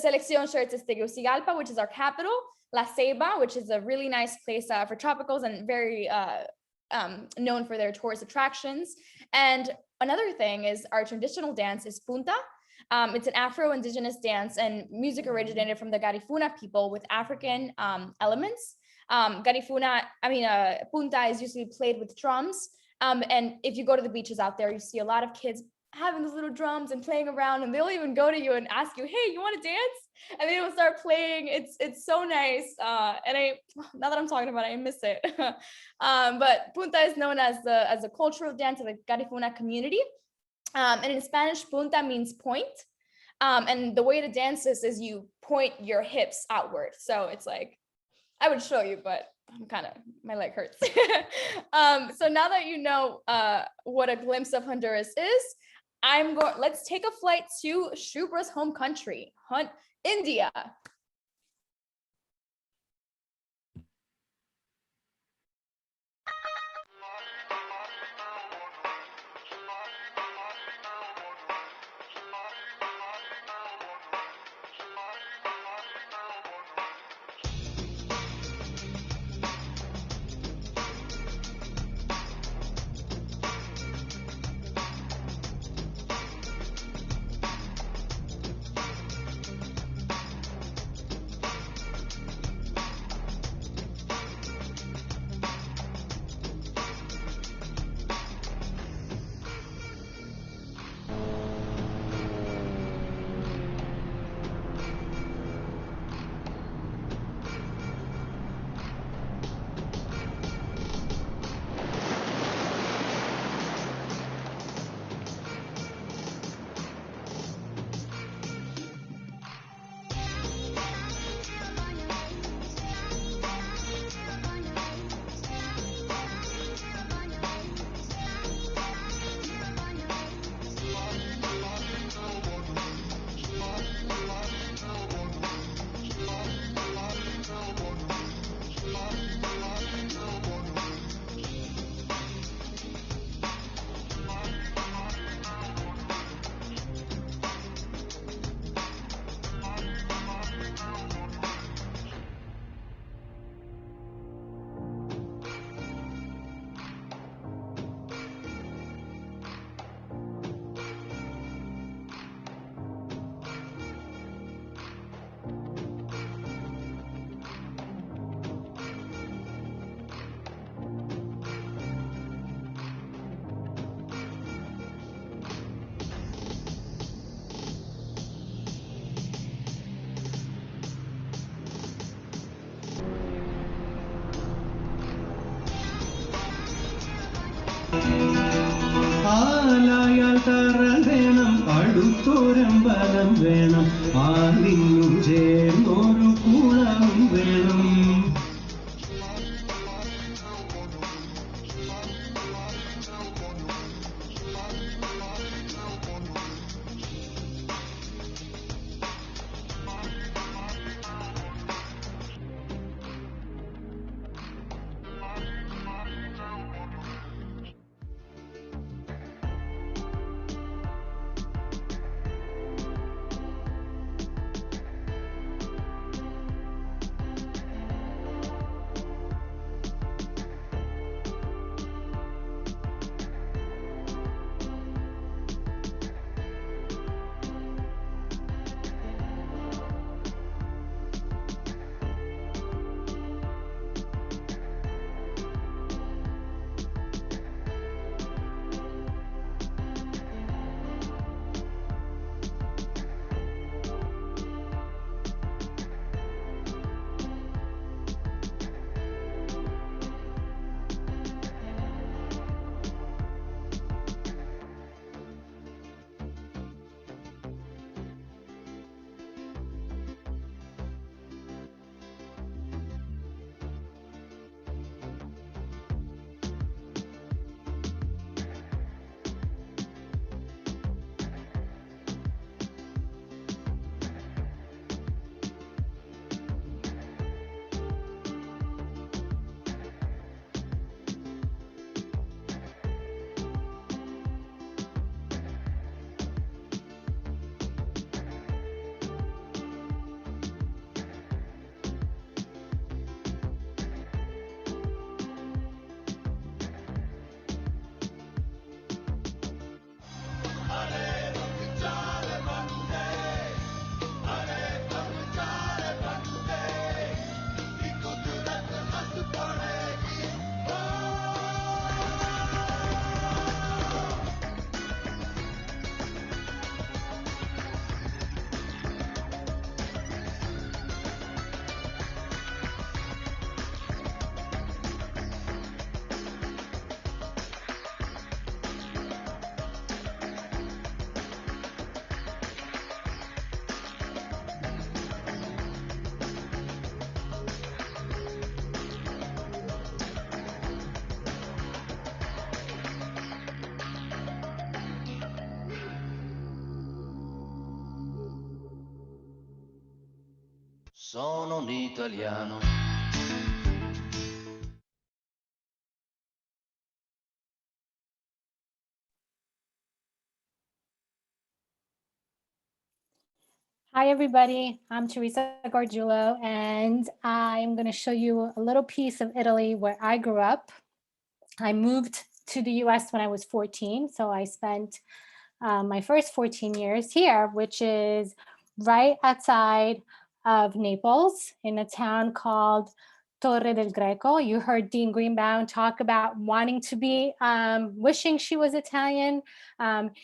Selección shirts is Tegucigalpa, which is our capital. La Ceiba, which is a really nice place for tropicals and very known for their tourist attractions. And another thing is our traditional dance is punta. It's an Afro-Indigenous dance, and music originated from the Garifuna people with African elements. Punta is usually played with drums. And if you go to the beaches out there, you see a lot of kids having those little drums and playing around, and they'll even go to you and ask you, hey, you want to dance? And they will start playing. It's so nice. And now that I'm talking about it, I miss it. But punta is known as a cultural dance of the Garifuna community. And in Spanish, punta means point. And the way to dance this is you point your hips outward. So it's like, I would show you, but my leg hurts. So now that you know what a glimpse of Honduras is, let's take a flight to Shubra's home country, India. ആലായാൽ തറൽ വേണം അടുത്തോരം ബലം വേണം ആലിനും ചേർന്നൊരു കുളവും വേണം Sono un italiano. Hi, everybody. I'm Teresa Gargiulo, and I'm going to show you a little piece of Italy where I grew up. I moved to the US when I was 14, so I spent my first 14 years here, which is right outside of Naples in a town called Torre del Greco. You heard Dean Greenbaum talk about wanting to be, wishing she was Italian.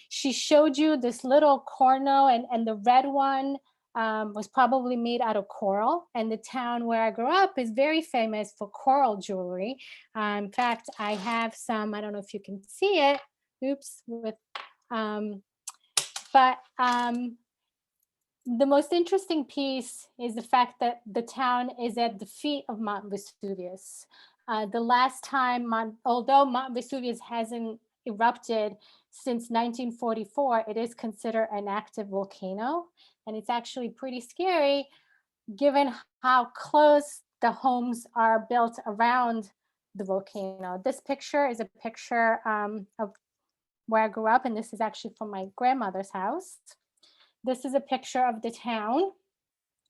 She showed you this little corno, and the red one was probably made out of coral. And the town where I grew up is very famous for coral jewelry. In fact, I have some, I don't know if you can see it, oops, with, the most interesting piece is the fact that the town is at the feet of Mount Vesuvius. The last time, although Mount Vesuvius hasn't erupted since 1944, it is considered an active volcano. And it's actually pretty scary given how close the homes are built around the volcano. This picture is a picture of where I grew up, and this is actually from my grandmother's house. This is a picture of the town.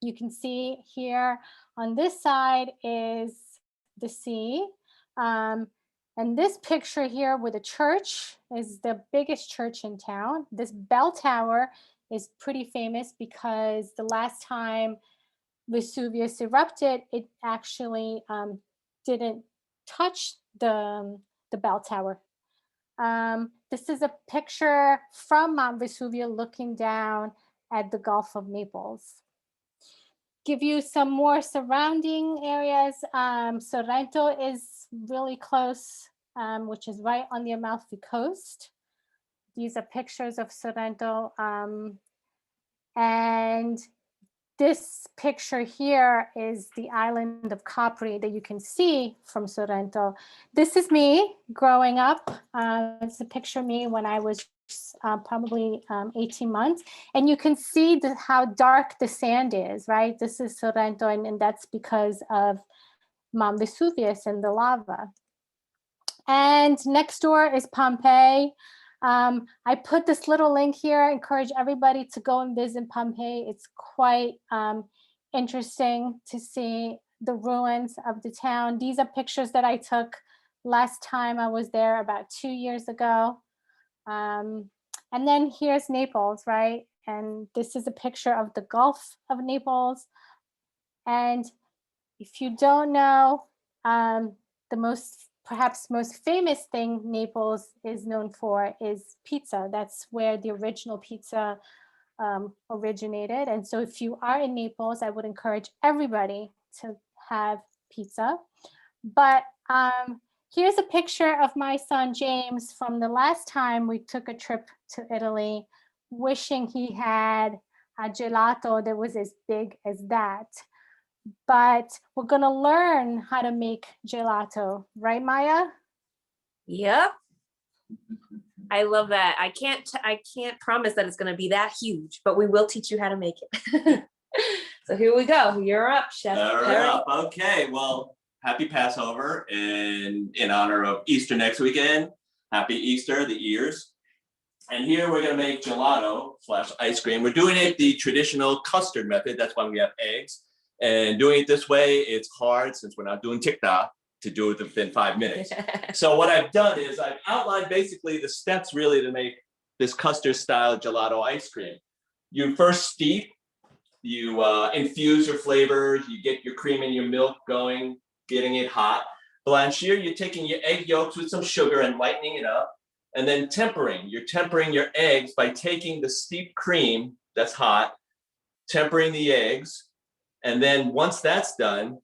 You can see here on this side is the sea. And this picture here with a church is the biggest church in town. This bell tower is pretty famous because the last time Vesuvius erupted, it actually didn't touch the bell tower. This is a picture from Mount Vesuvio looking down at the Gulf of Naples. Give you some more surrounding areas. Sorrento is really close, which is right on the Amalfi Coast. These are pictures of Sorrento. And this picture here is the island of Capri that you can see from Sorrento. This is me growing up. It's a picture of me when I was probably 18 months. And you can see how dark the sand is, right? This is Sorrento, and that's because of Mount Vesuvius and the lava. And next door is Pompeii. I put this little link here. I encourage everybody to go and visit Pompeii. It's quite interesting to see the ruins of the town. These are pictures that I took last time I was there about 2 years ago. And then here's Naples, right? And this is a picture of the Gulf of Naples. And if you don't know, perhaps most famous thing Naples is known for is pizza. That's where the original pizza originated. And so if you are in Naples, I would encourage everybody to have pizza. But here's a picture of my son, James, from the last time we took a trip to Italy, wishing he had a gelato that was as big as that. But we're going to learn how to make gelato, right, Maya? Yep. I love that. I can't promise that it's going to be that huge, but we will teach you how to make it. So here we go. You're up, Chef Perry. Okay, well, happy Passover, and in honor of Easter next weekend, happy Easter, the ears. And here we're going to make gelato / ice cream. We're doing it the traditional custard method. That's why we have eggs. And doing it this way, it's hard since we're not doing TikTok to do it within 5 minutes. So what I've done is I've outlined basically the steps really to make this custard style gelato ice cream. You first steep, you infuse your flavors, you get your cream and your milk going, getting it hot. Blanchir, you're taking your egg yolks with some sugar and lightening it up. And then tempering, you're tempering your eggs by taking the steep cream that's hot, tempering the eggs. And then once that's done,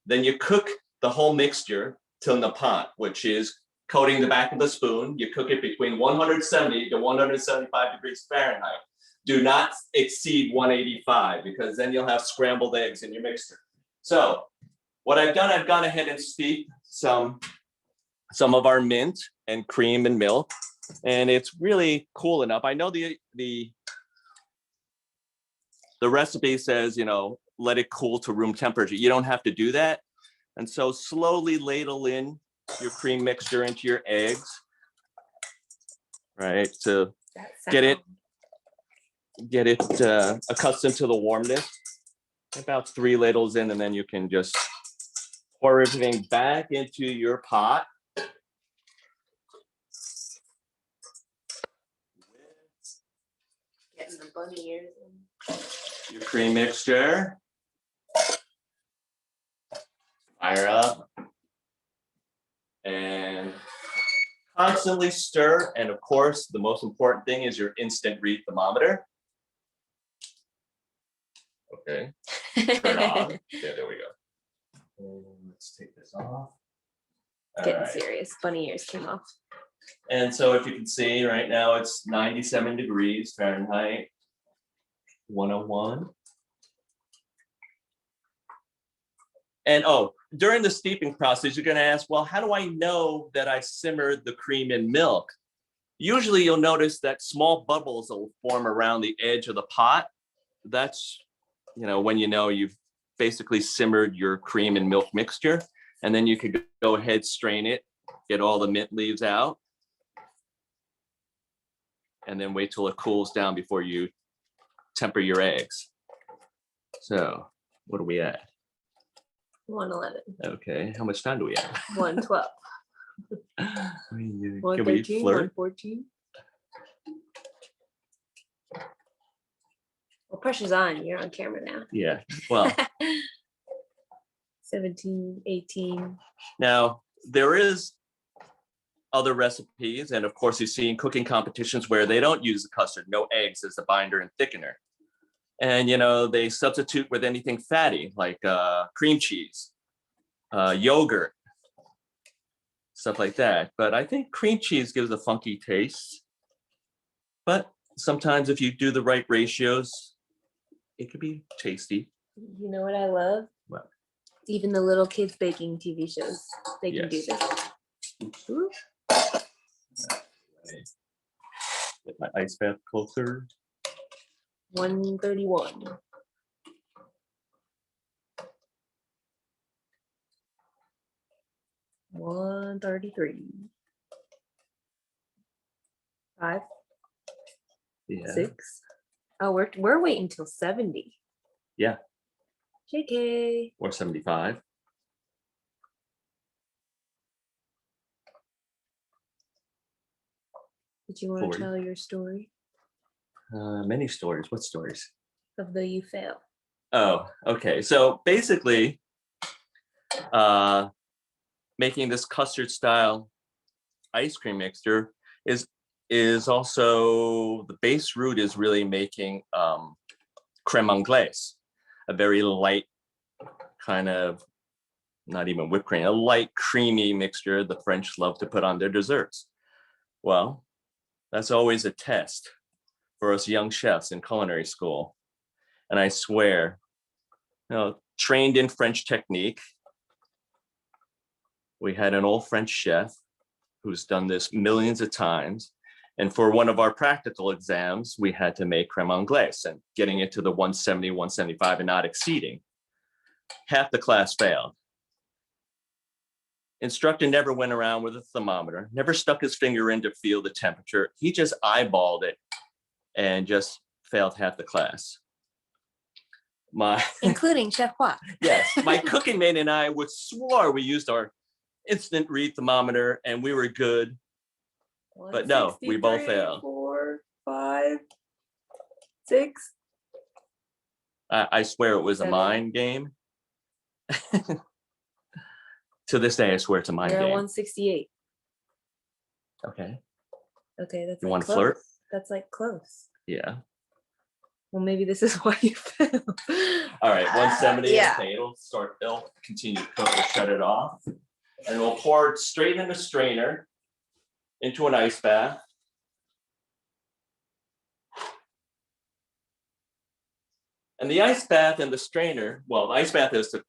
then you cook the whole mixture till napant, which is coating the back of the spoon. You cook it between 170 to 175 degrees Fahrenheit. Do not exceed 185 because then you'll have scrambled eggs in your mixture. So what I've done, I've gone ahead and steeped some of our mint and cream and milk, and it's really cool enough. I know the recipe says, let it cool to room temperature. You don't have to do that. And so slowly ladle in your cream mixture into your eggs, right? To get it accustomed to the warmness. About 3 ladles in, and then you can just pour everything back into your pot. Getting the bunny ears in. Your cream mixture. Fire up. And constantly stir. And of course, the most important thing is your instant read thermometer. Okay. Turn on. Yeah, there we go. And let's take this off. Getting serious. Bunny ears came off. And so if you can see right now, it's 97 degrees Fahrenheit, 101. And during the steeping process, you're going to ask, well, how do I know that I simmered the cream in milk? Usually you'll notice that small bubbles will form around the edge of the pot. That's, when you know you've basically simmered your cream and milk mixture. And then you could go ahead, strain it, get all the mint leaves out, and then wait till it cools down before you temper your eggs. So what are we at? 111. Okay, how much time do we have? 112. Can we 113, flirt? 114. Well, pressure's on. You're on camera now. Yeah, well. 17, 18. Now, there is other recipes, and of course, you've seen cooking competitions where they don't use the custard, no eggs as the binder and thickener. And, they substitute with anything fatty, like cream cheese, yogurt, stuff like that. But I think cream cheese gives a funky taste. But sometimes if you do the right ratios, it could be tasty. You know what I love? What? Even the little kids baking TV shows, they can do this. Ooh. Get my ice bath closer. 131. $133. 5. Yeah. 6. Oh, we're waiting till 70. Yeah. JK. Or 75. Did you want 40. to tell your story Many stories. What stories? of the you fail? Oh, okay. So basically, making this custard style ice cream mixture is also, the base root is really making creme anglaise, a very light kind of, not even whipped cream, a light creamy mixture the French love to put on their desserts. Well, that's always a test for us young chefs in culinary school. And I swear, trained in French technique, we had an old French chef who's done this millions of times. And for one of our practical exams, we had to make creme anglaise and getting it to the 170, 175 and not exceeding. Half the class failed. Instructor never went around with a thermometer, never stuck his finger in to feel the temperature. He just eyeballed it and just failed half the class. Including Chef Hua. Yes, my cooking mate and I would swore we used our instant read thermometer and we were good. But no, we both failed. 4, 5, 6. I swear it was 7. a mind game. To this day, I swear it's a mind You're at game. 168. Okay. Okay, that's You like want to close. flirt? That's like close. Yeah. Well, maybe this is why you failed. All right, 170. Yeah. Okay, it'll continue to cook. We'll shut it off. And we'll pour it straight in a strainer into an ice bath. And the ice bath and the strainer, well, the ice bath is to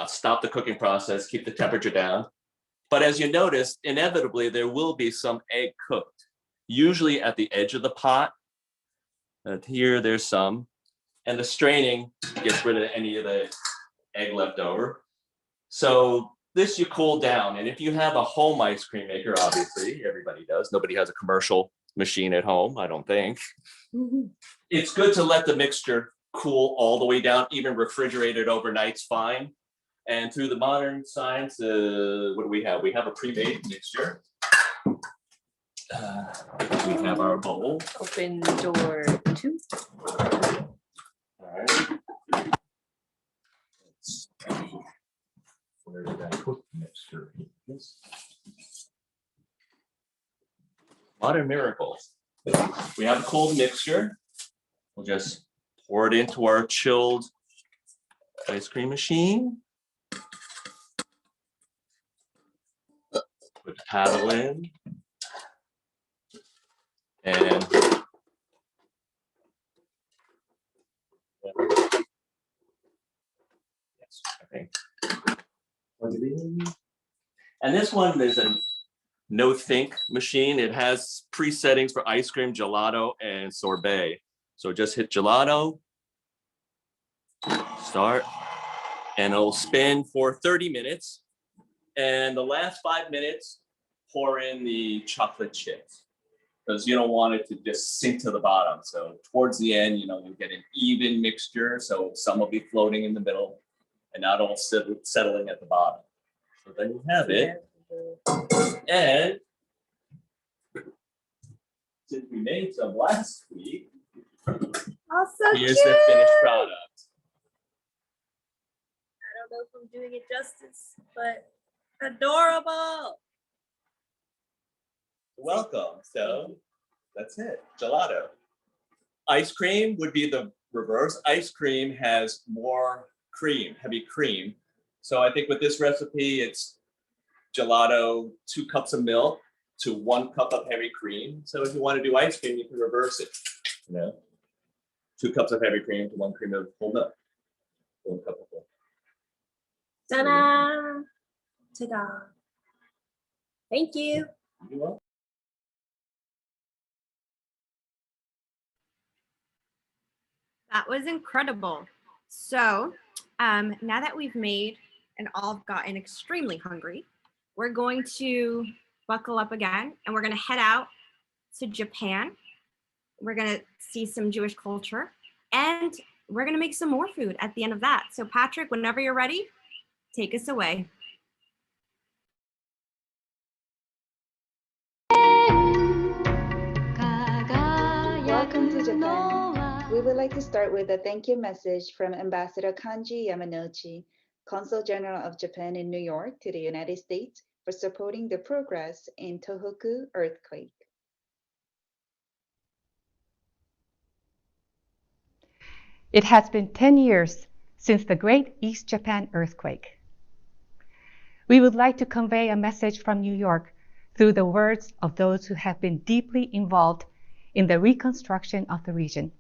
stop the cooking process, keep the temperature down. But as you notice, inevitably, there will be some egg cooked, usually at the edge of the pot. Here, there's some. And the straining gets rid of any of the egg left over. So this you cool down, and if you have a home ice cream maker, obviously everybody does. Nobody has a commercial machine at home, I don't think. It's good to let the mixture cool all the way down, even refrigerated overnight's fine. And through the modern science, what do we have? We have a pre-made mixture. We have our bowl. Open door 2. All right. Let's see. Where did I put the mixture? Modern miracles. We have a cold mixture. We'll just pour it into our chilled ice cream machine. Put the paddle in. And yes, I think. And this one is a no think machine. It has pre-settings for ice cream, gelato, and sorbet. So just hit gelato, start, and it'll spin for 30 minutes. And the last 5 minutes, pour in the chocolate chips, because you don't want it to just sink to the bottom. So towards the end, you get an even mixture. So some will be floating in the middle and not all settling at the bottom. So then you have it. And since we made some last week, here's the finished product. I don't know if I'm doing it justice, but adorable. Welcome. So that's it. Gelato. Ice cream would be the reverse. Ice cream has more cream, heavy cream. So I think with this recipe, it's gelato, 2 cups of milk to 1 cup of heavy cream. So if you want to do ice cream, you can reverse it. 2 cups of heavy cream to 1 cream of whole milk. 1 cup of milk. Ta-da! Ta-da! Thank you. You're welcome. That was incredible. So now that we've made and all gotten extremely hungry, we're going to buckle up again and we're going to head out to Japan. We're going to see some Jewish culture and we're going to make some more food at the end of that. So Patrick, whenever you're ready, take us away. Welcome to Japan. We would like to start with a thank you message from Ambassador Kanji Yamanouchi, Consul General of Japan in New York, to the United States for supporting the progress in Tohoku earthquake. It has been 10 years since the Great East Japan earthquake. We would like to convey a message from New York through the words of those who have been deeply involved in the reconstruction of the region.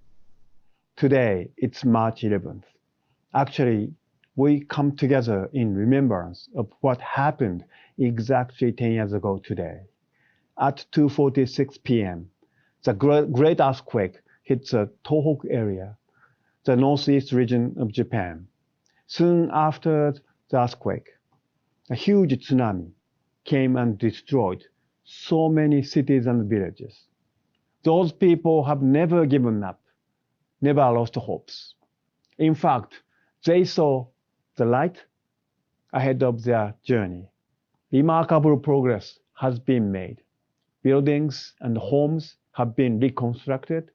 Today, it's March 11th. Actually, we come together in remembrance of what happened exactly 10 years ago today. At 2:46 p.m., the great earthquake hit the Tohoku area, the northeast region of Japan. Soon after the earthquake, a huge tsunami came and destroyed so many cities and villages. Those people have never given up, never lost hopes. In fact, they saw the light ahead of their journey. Remarkable progress has been made. Buildings and homes have been reconstructed.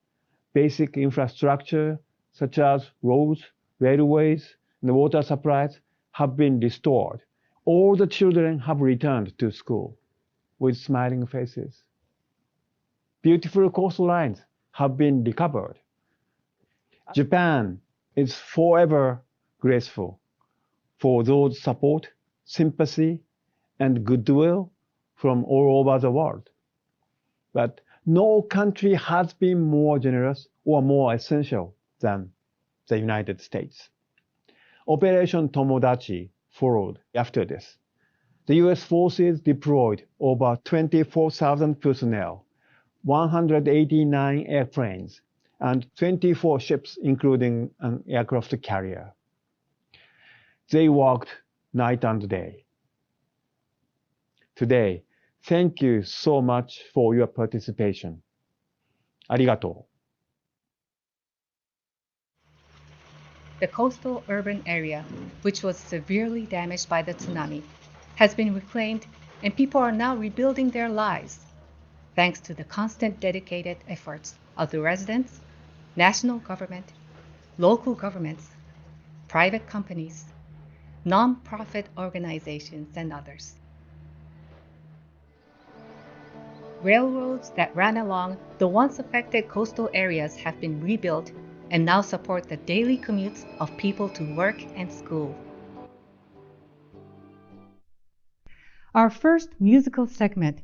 Basic infrastructure such as roads, railways, and water supplies have been restored. All the children have returned to school with smiling faces. Beautiful coastlines have been recovered. Japan is forever grateful for those support, sympathy, and goodwill from all over the world. But no country has been more generous or more essential than the United States. Operation Tomodachi followed after this. The US forces deployed over 24,000 personnel, 189 airplanes, and 24 ships, including an aircraft carrier. They worked night and day. Today, thank you so much for your participation. ありがとう。The coastal urban area, which was severely damaged by the tsunami, has been reclaimed and people are now rebuilding their lives, thanks to the constant dedicated efforts of the residents, national government, local governments, private companies, non-profit organizations, and others. Railroads that ran along the once affected coastal areas have been rebuilt and now support the daily commutes of people to work and school. Our first musical segment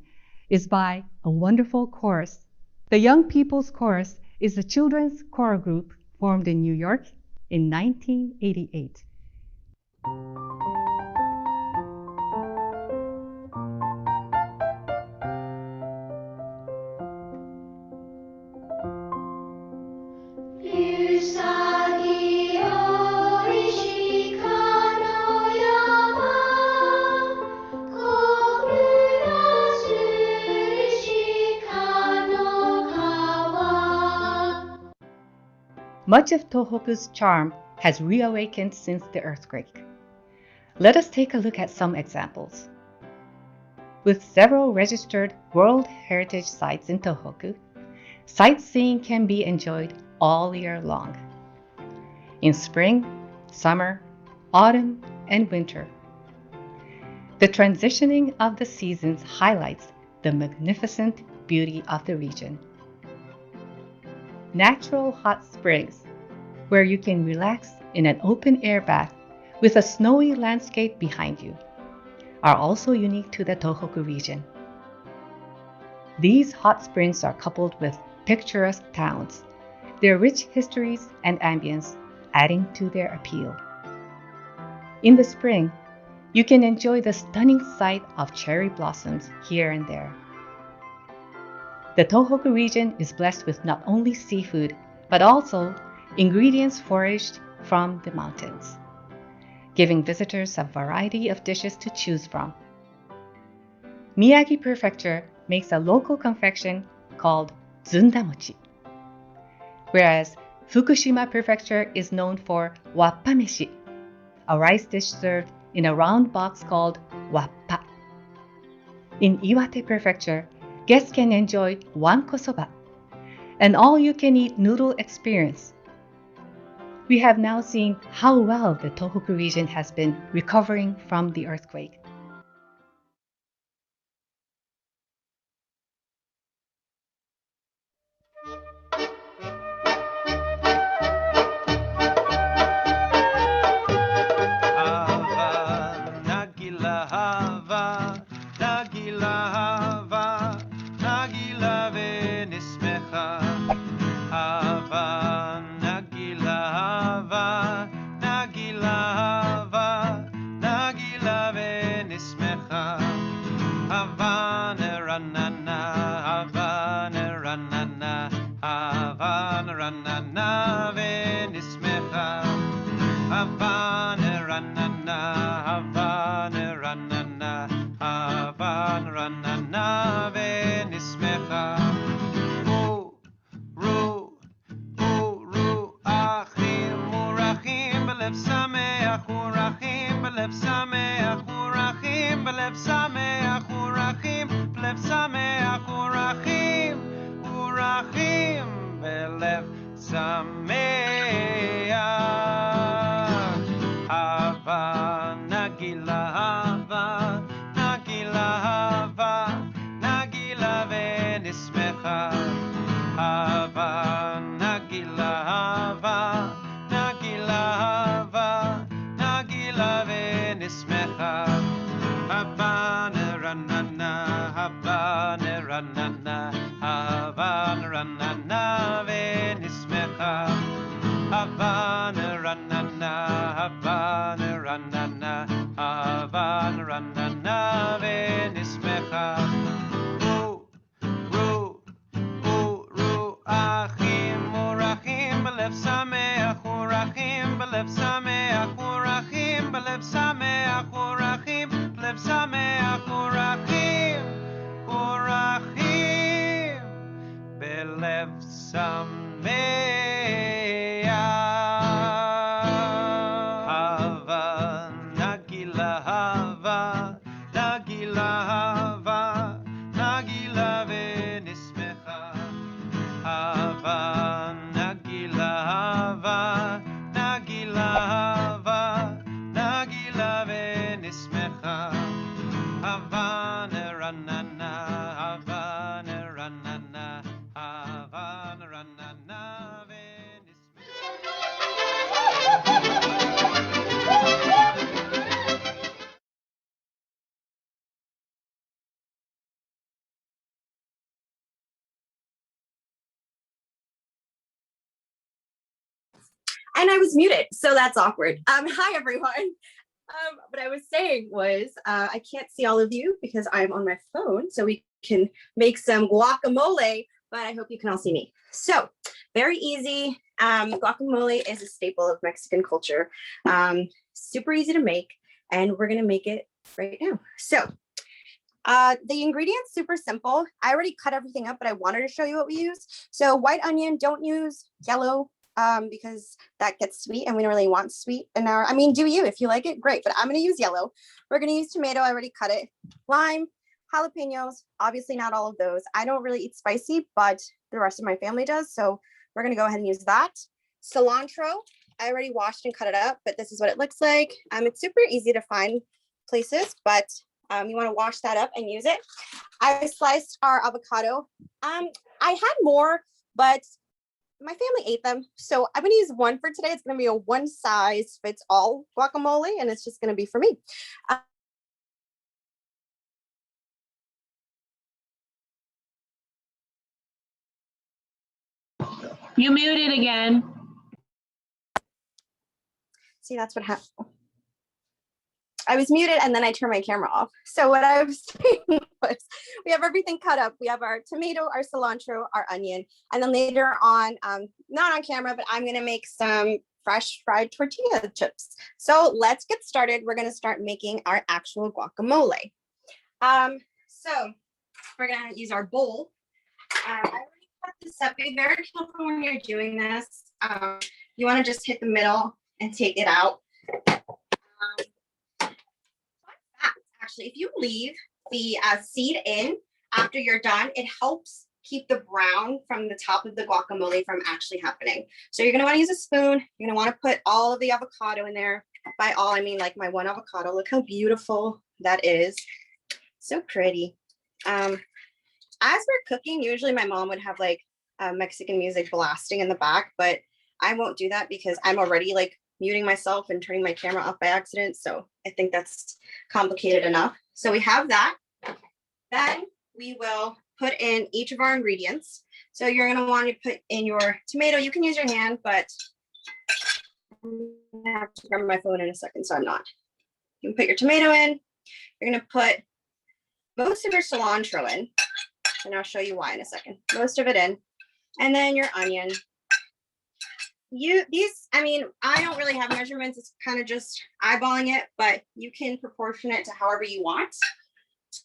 is by a wonderful chorus. The Young People's Chorus is a children's choral group formed in New York in 1988. Much of Tohoku's charm has reawakened since the earthquake. Let us take a look at some examples. With several registered World Heritage Sites in Tohoku, sightseeing can be enjoyed all year long. In spring, summer, autumn, and winter. The transitioning of the seasons highlights the magnificent beauty of the region. Natural hot springs, where you can relax in an open-air bath with a snowy landscape behind you, are also unique to the Tohoku region. These hot springs are coupled with picturesque towns, their rich histories and ambience adding to their appeal. In the spring, you can enjoy the stunning sight of cherry blossoms here and there. The Tohoku region is blessed with not only seafood, but also ingredients foraged from the mountains, giving visitors a variety of dishes to choose from. Miyagi Prefecture makes a local confection called zundamochi, whereas Fukushima Prefecture is known for wappameshi, a rice dish served in a round box called wappa. In Iwate Prefecture, guests can enjoy wanko soba, an all-you-can-eat noodle experience. We have now seen how well the Tohoku region has been recovering from the earthquake. בלב שמח ורחים, בלב שמח ורחים, בלב שמח ורחים, ורחים, בלב שמח. הווה נגילה, הווה נגילה, הווה נגילה ונשמחה. הווה נגילה, הווה נגילה, הווה נגילה ונשמחה. הווה נרננה, הווה נרננה, הווה נרננה And I was muted, so that's awkward. Hi everyone. What I was saying was I can't see all of you because I'm on my phone, so we can make some guacamole, but I hope you can all see me. So very easy. Guacamole is a staple of Mexican culture. Super easy to make, and we're gonna make it right now. So the ingredients, super simple. I already cut everything up, but I wanted to show you what we use. So white onion, don't use yellow because that gets sweet and we don't really want sweet in our, I mean, do you, if you like it, great, but I'm gonna use yellow. We're gonna use tomato, I already cut it. Lime, jalapenos, obviously not all of those. I don't really eat spicy, but the rest of my family does. So we're gonna go ahead and use that. Cilantro, I already washed and cut it up, but this is what it looks like. It's super easy to find places, but you wanna wash that up and use it. I sliced our avocado. I had more, but my family ate them. So I'm gonna use one for today. It's gonna be a one size fits all guacamole, and it's just gonna be for me. You muted again. See, that's what happened. I was muted and then I turned my camera off. So what I was saying was we have everything cut up. We have our tomato, our cilantro, our onion, and then later on, not on camera, but I'm gonna make some fresh fried tortilla chips. So let's get started. We're gonna start making our actual guacamole. So we're gonna use our bowl. I already cut this up. Be very careful when you're doing this. You wanna just hit the middle and take it out. Actually, if you leave the seed in after you're done, it helps keep the brown from the top of the guacamole from actually happening. So you're gonna wanna use a spoon. You're gonna wanna put all of the avocado in there. By all, I mean like my one avocado. Look how beautiful that is. So pretty. As we're cooking, usually my mom would have like Mexican music blasting in the back, but I won't do that because I'm already like muting myself and turning my camera off by accident. So I think that's complicated enough. So we have that. Then we will put in each of our ingredients. So you're gonna want to put in your tomato. You can use your hand, but I'm gonna have to grab my phone in a second, so I'm not. You can put your tomato in. You're gonna put most of your cilantro in, and I'll show you why in a second. Most of it in, and then your onion. I mean, I don't really have measurements. It's kind of just eyeballing it, but you can proportion it to however you want.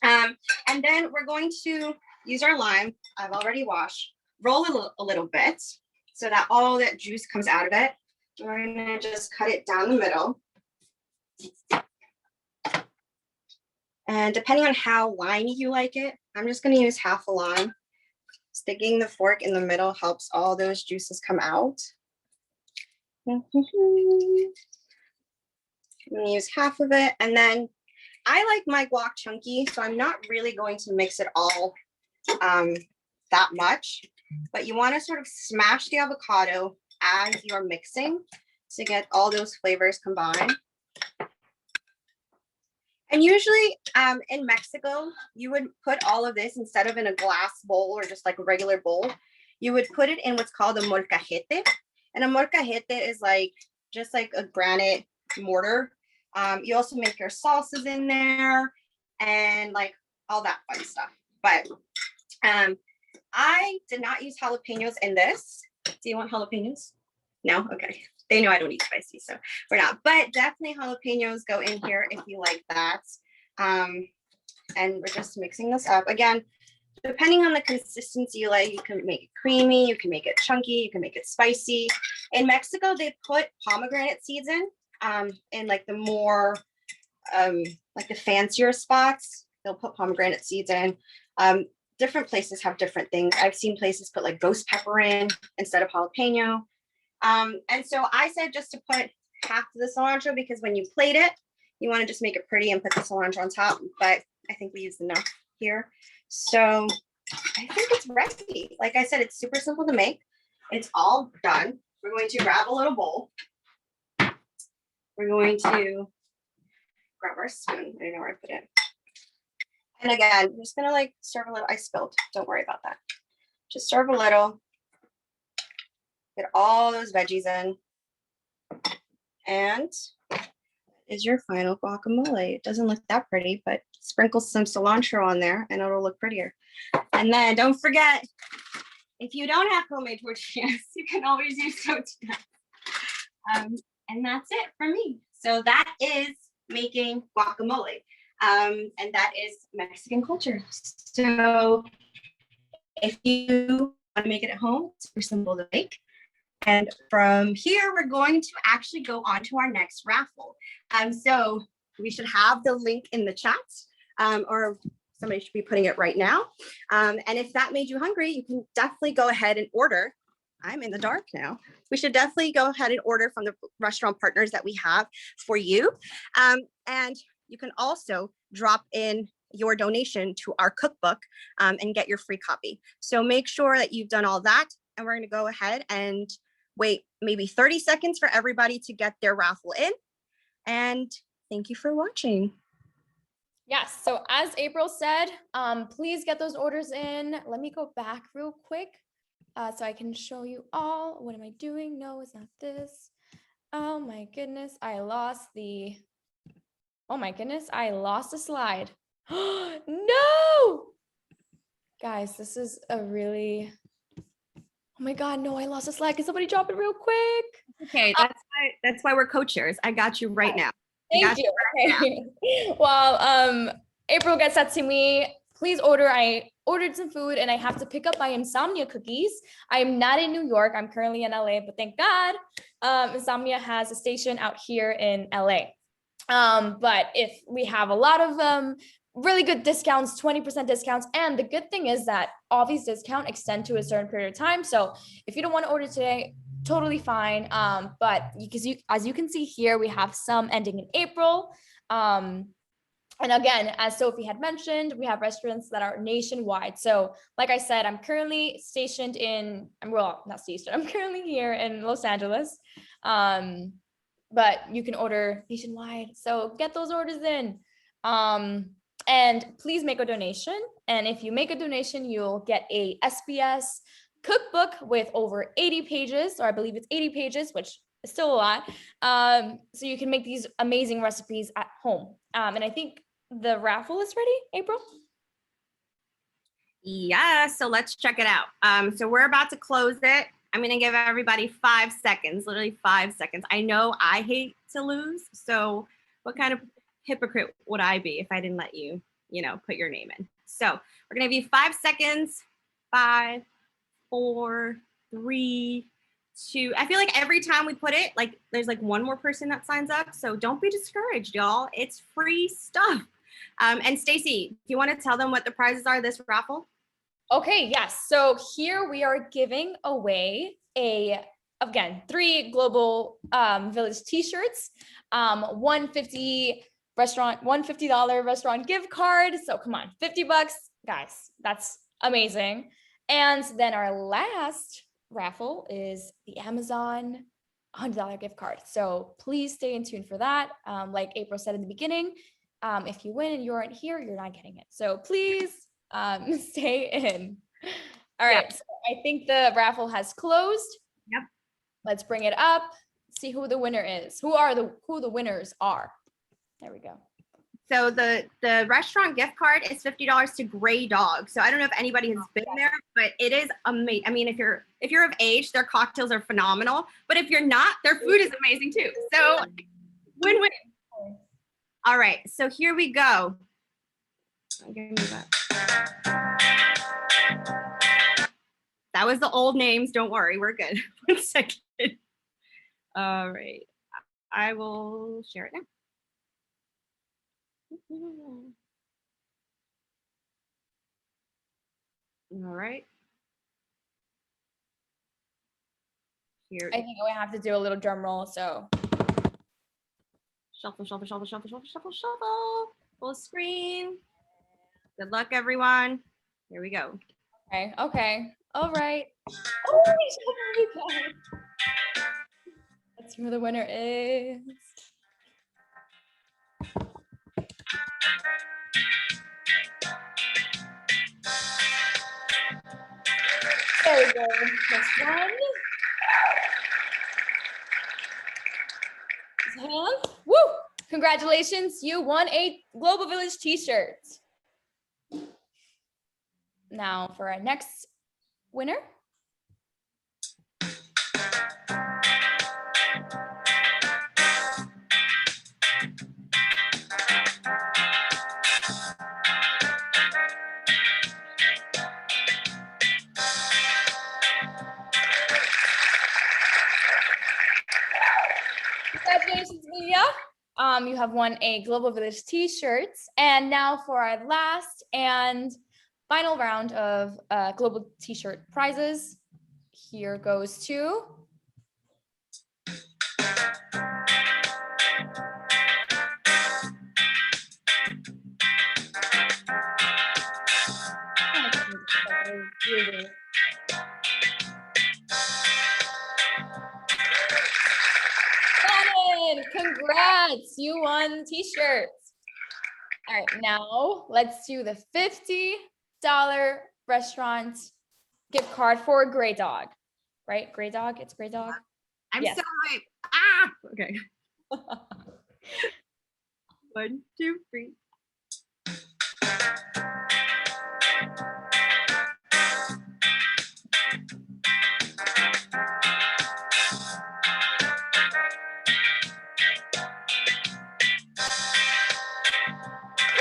And then we're going to use our lime. I've already washed. Roll it a little bit so that all that juice comes out of it. We're gonna just cut it down the middle. And depending on how limey you like it, I'm just gonna use half a lime. Sticking the fork in the middle helps all those juices come out. I'm gonna use half of it, and then I like my guac chunky, so I'm not really going to mix it all that much, but you want to sort of smash the avocado as you're mixing to get all those flavors combined. And usually in Mexico, you would put all of this instead of in a glass bowl or just like a regular bowl, you would put it in what's called a molcajete. And a molcajete is like just like a granite mortar. You also make your salsas in there and like all that fun stuff. But I did not use jalapenos in this. Do you want jalapenos? No? Okay. they know I don't eat spicy, so we're not. But definitely jalapenos go in here if you like that. And we're just mixing this up. Again, depending on the consistency you like, you can make it creamy, you can make it chunky, you can make it spicy. In Mexico, they put pomegranate seeds in like the more, like the fancier spots, they'll put pomegranate seeds in. Different places have different things. I've seen places put like ghost pepper in instead of jalapeno. And so I said just to put half of the cilantro because when you plate it, you want to just make it pretty and put the cilantro on top. But I think we used enough here. So I think it's ready. Like I said, it's super simple to make. It's all done. We're going to grab a little bowl. We're going to grab our spoon. I don't know where I put it. And again, I'm just gonna like serve a little. I spilled. Don't worry about that. Just serve a little. Get all those veggies in. And is your final guacamole. It doesn't look that pretty, but sprinkle some cilantro on there and it'll look prettier. And then don't forget, if you don't have homemade tortillas, you can always use tortillas. And that's it for me. So that is making guacamole. And that is Mexican culture. So if you want to make it at home, it's super simple to make. And from here, we're going to actually go on to our next raffle. So we should have the link in the chat, or somebody should be putting it right now. And if that made you hungry, you can definitely go ahead and order. I'm in the dark now. We should definitely go ahead and order from the restaurant partners that we have for you. And you can also drop in your donation to our cookbook and get your free copy. So make sure that you've done all that. And we're going to go ahead and wait maybe 30 seconds for everybody to get their raffle in. And thank you for watching. Yes, so as April said, please get those orders in. Let me go back real quick so I can show you all. What am I doing? No, it's not this. Oh my goodness, I lost the slide. No! Guys, this is a really, oh my God, no, I lost a slide. Can somebody drop it real quick? Okay, that's why we're co-chairs. I got you right now. Thank you. Okay. Well, April gets that to me. Please order. I ordered some food and I have to pick up my Insomnia cookies. I am not in New York. I'm currently in LA, but thank God Insomnia has a station out here in LA. But if we have a lot of really good discounts, 20% discounts. And the good thing is that all these discounts extend to a certain period of time. So if you don't want to order today, totally fine. But as you can see here, we have some ending in April. And again, as Sophie had mentioned, we have restaurants that are nationwide. So like I said, I'm currently stationed in, well, not stationed, I'm currently here in Los Angeles. But you can order nationwide. So get those orders in. And please make a donation. And if you make a donation, you'll get a SBS cookbook with over 80 pages, or I believe it's 80 pages, which is still a lot. So you can make these amazing recipes at home. And I think the raffle is ready, April? Yeah, so let's check it out. So we're about to close it. I'm gonna give everybody 5 seconds, literally 5 seconds. I know I hate to lose, so what kind of hypocrite would I be if I didn't let you, put your name in? So we're gonna give you 5 seconds. 5, 4, 3, 2. I feel like every time we put it, like there's like one more person that signs up. So don't be discouraged, y'all. It's free stuff. And Stacy, do you want to tell them what the prizes are this raffle? Okay, yes. So here we are giving away again, 3 Global Village t-shirts, $150 restaurant gift card. So come on, $50, guys, that's amazing. And then our last raffle is the Amazon $100 gift card. So please stay in tune for that. Like April said in the beginning, if you win and you aren't here, you're not getting it. So please stay in. All right, so I think the raffle has closed. Yep. Let's bring it up, see who the winner is. Who the winners are. There we go. So the restaurant gift card is $50 to Gray Dog. So I don't know if anybody has been there, but it is amazing. I mean, if you're of age, their cocktails are phenomenal. But if you're not, their food is amazing too. So win-win. All right, so here we go. I'm gonna move up. That was the old names. Don't worry, we're good. 1 second. All right, I will share it now. All right. Here. I think we have to do a little drum roll. So shuffle, shuffle, shuffle, shuffle, shuffle, shuffle, shuffle. Full screen. Good luck, everyone. Here we go. Okay. Okay. All right. Oh, you guys. Let's see who the winner is. There we go. This one. His hand. Woo! Congratulations, you won a Global Village t-shirt. Now for our next winner. Congratulations, Leah. You have won a Global Village t-shirt. And now for our last and final round of Global t-shirt prizes. Here goes to Shannon, congrats, you won t-shirts. All right, now let's do the $50 restaurant gift card for Gray Dog, right? Gray Dog, it's Gray Dog. I'm Yes. so hyped. Ah, okay. 1, 2, 3.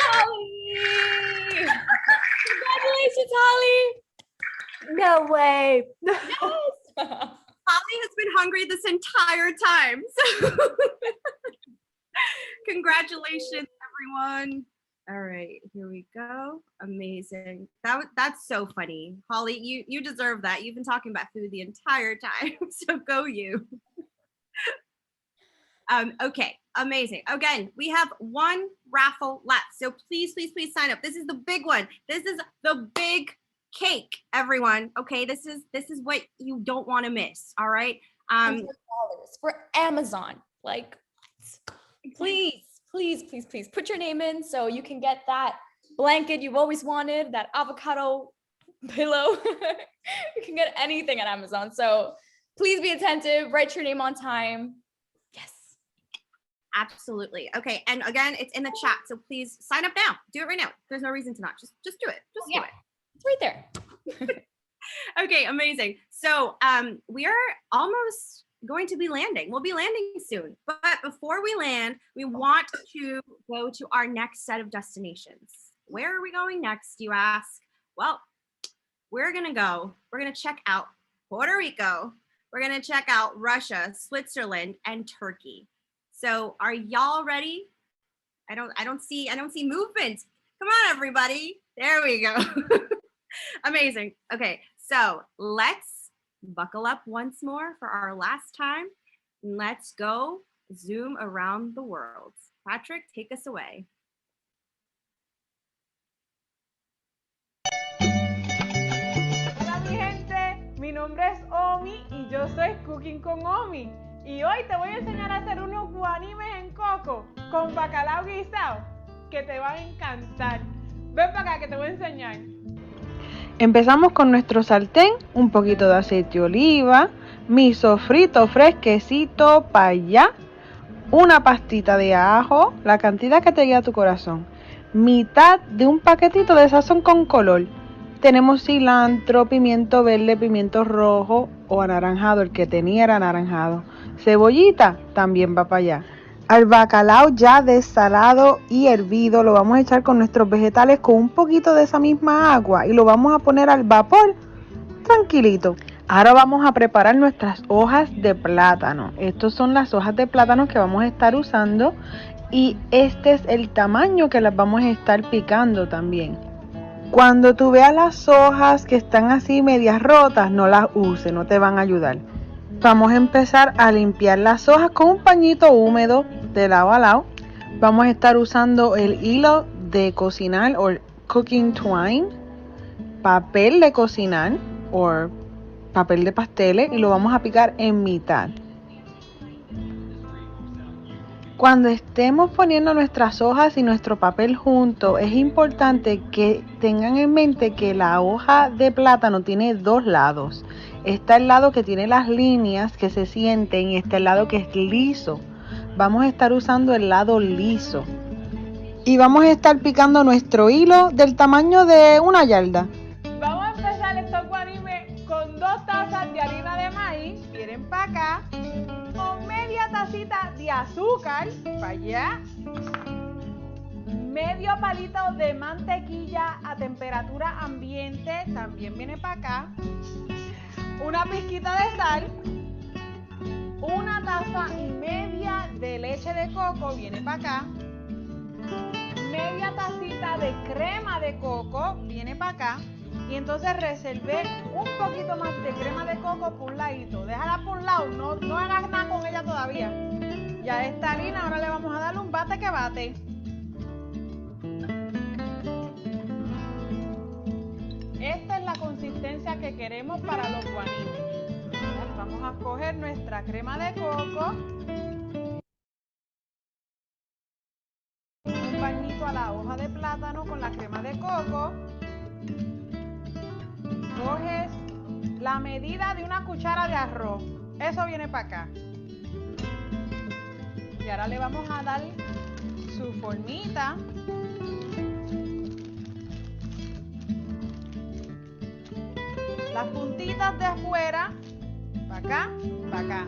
Holly! Congratulations, Holly! No way. Yes! Holly has been hungry this entire time. So congratulations, everyone. All right, here we go. Amazing. That's so funny. Holly, you deserve that. You've been talking about food the entire time. So go you. Okay, amazing. Again, we have one raffle left. So please, please, please sign up. This is the big one. This is the big cake, everyone. Okay, this is what you don't want to miss. All right. $100 for Amazon. Like, please, please, please, please put your name in so you can get that blanket you've always wanted, that avocado pillow. You can get anything at Amazon. So please be attentive, write your name on time. Yes. Absolutely. Okay, and again, it's in the chat. So please sign up now. Do it right now. There's no reason to not. Just do it. Just do it. It's right there. Okay, amazing. So we are almost going to be landing. We'll be landing soon. But before we land, we want to go to our next set of destinations. Where are we going next, you ask? Well, we're going to check out Puerto Rico. We're going to check out Russia, Switzerland, and Turkey. So are y'all ready? I don't see movement. Come on, everybody. There we go. Amazing. Okay, so let's buckle up once more for our last time. Let's go zoom around the world. Patrick, take us away. Hola mi gente, mi nombre es Omi y yo soy Cooking con Omi. Y hoy te voy a enseñar a hacer unos guanimes en coco con bacalao guisado que te van a encantar. Ven para acá que te voy a enseñar. Empezamos con nuestro sartén, un poquito de aceite de oliva, mi sofrito fresquecito para allá, una pastita de ajo, la cantidad que te guía tu corazón, mitad de un paquetito de sazón con color. Tenemos cilantro, pimiento verde, pimiento rojo o anaranjado, el que tenía era anaranjado. Cebollita también va para allá. Al bacalao ya desalado y hervido lo vamos a echar con nuestros vegetales con un poquito de esa misma agua y lo vamos a poner al vapor tranquilito. Ahora vamos a preparar nuestras hojas de plátano. Estas son las hojas de plátano que vamos a estar usando y este es el tamaño que las vamos a estar picando también. Cuando tú veas las hojas que están así medias rotas, no las uses, no te van a ayudar. Vamos a empezar a limpiar las hojas con un pañito húmedo de lado a lado. Vamos a estar usando el hilo de cocinar o cooking twine, papel de cocinar o papel de pasteles y lo vamos a picar en mitad. Cuando estemos poniendo nuestras hojas y nuestro papel juntos, es importante que tengan en mente que la hoja de plátano tiene dos lados. Está el lado que tiene las líneas que se sienten y está el lado que es liso. Vamos a estar usando el lado liso. Y vamos a estar picando nuestro hilo del tamaño de una yarda. Vamos a empezar estos guanimes con 2 tazas de harina de maíz, vienen para acá, con media tacita de azúcar, para allá, medio palito de mantequilla a temperatura ambiente, también viene para acá, una pizquita de sal, una taza y media de leche de coco, viene para acá, media tacita de crema de coco, viene para acá. Y entonces reservé un poquito más de crema de coco por un ladito. Déjala por un lado, no hagas nada con ella todavía. Ya esta harina ahora le vamos a darle un bate que bate. Esta es la consistencia que queremos para los guanimes. Vamos a coger nuestra crema de coco. Un bañito a la hoja de plátano con la crema de coco. Coges la medida de una cuchara de arroz. Eso viene para acá. Y ahora le vamos a dar su formita. Las puntitas de afuera, para acá, para acá.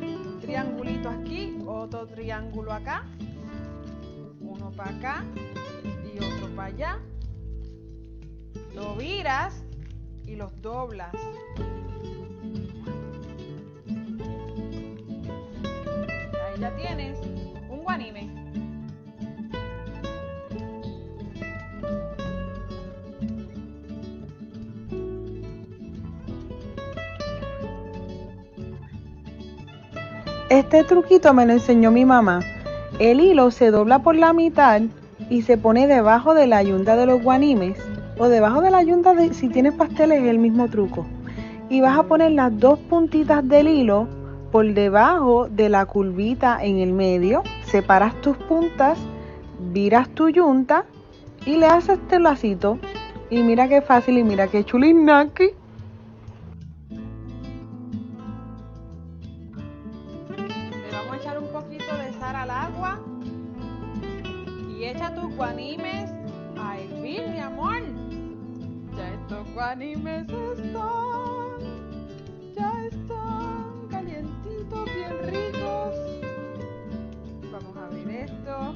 Un triangulito aquí, otro triángulo acá. Uno para acá y otro para allá. Lo viras y los doblas. Ahí ya tienes un guanime. Este truquito me lo enseñó mi mamá. El hilo se dobla por la mitad y se pone debajo de la yunta de los guanimes o debajo de la yunta de si tienes pasteles es el mismo truco. Y vas a poner las dos puntitas del hilo por debajo de la curvita en el medio, separas tus puntas, viras tu yunta y le haces este lacito. Y mira qué fácil y mira qué chulinaki. Le vamos a echar un poquito de sal al agua y echa tus guanimes a hervir, mi amor. Ya estos guanimes están calientitos, bien ricos. Vamos a ver esto.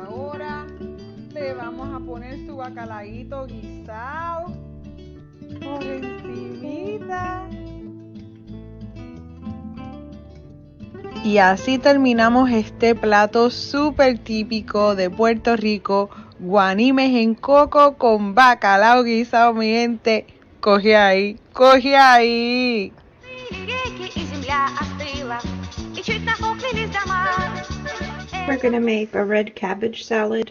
Ahora le vamos a poner su bacalaíto guisado por encimita. Y así terminamos este plato súper típico de Puerto Rico, guanimes en coco con bacalao guisado, mi gente. Coge ahí, coge ahí. We're gonna make a red cabbage salad.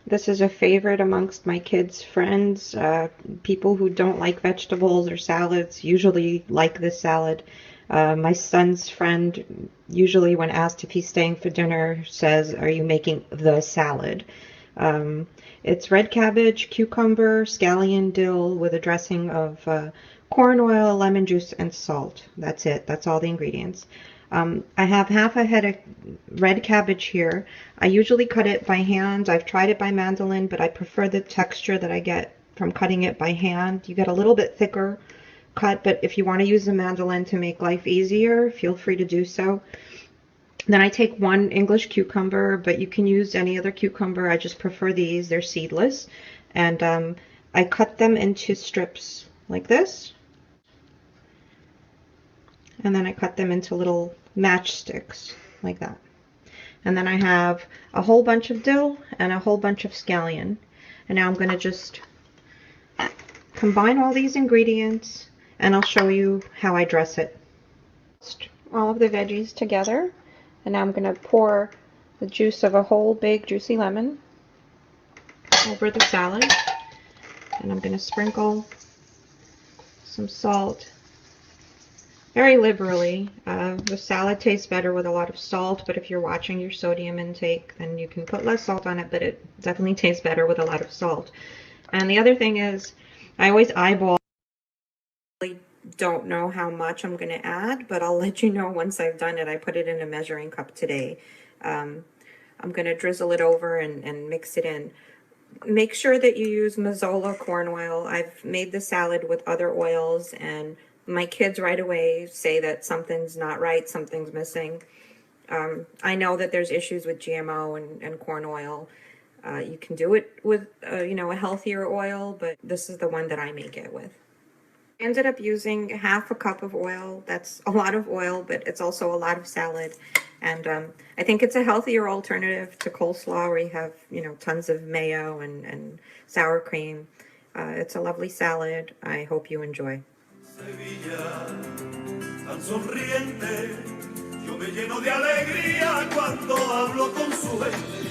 This is a favorite amongst my kids' friends. People who don't like vegetables or salads usually like this salad. My son's friend usually when asked if he's staying for dinner says, "Are you making the salad?" It's red cabbage, cucumber, scallion, dill with a dressing of corn oil, lemon juice, and salt. That's it. That's all the ingredients. I have half a head of red cabbage here. I usually cut it by hand. I've tried it by mandolin, but I prefer the texture that I get from cutting it by hand. You get a little bit thicker cut, but if you want to use a mandolin to make life easier, feel free to do so. Then I take one English cucumber, but you can use any other cucumber. I just prefer these. They're seedless. And I cut them into strips like this. And then I cut them into little matchsticks like that. And then I have a whole bunch of dill and a whole bunch of scallion. And now I'm going to just combine all these ingredients and I'll show you how I dress it. All of the veggies together. And now I'm going to pour the juice of a whole big juicy lemon over the salad. And I'm going to sprinkle some salt very liberally. The salad tastes better with a lot of salt, but if you're watching your sodium intake, then you can put less salt on it, but it definitely tastes better with a lot of salt. And the other thing is, I always eyeball. I don't know how much I'm going to add, but I'll let you know once I've done it. I put it in a measuring cup today. I'm going to drizzle it over and mix it in. Make sure that you use Mazola corn oil. I've made the salad with other oils, and my kids right away say that something's not right, something's missing. I know that there's issues with GMO and corn oil. You can do it with, you know, a healthier oil, but this is the one that I make it with. I ended up using half a cup of oil. That's a lot of oil, but it's also a lot of salad. And I think it's a healthier alternative to coleslaw where you have, you know, tons of mayo and sour cream. It's a lovely salad. I hope you enjoy. Sevilla, tan sonriente, yo me lleno de alegría cuando hablo con su gente.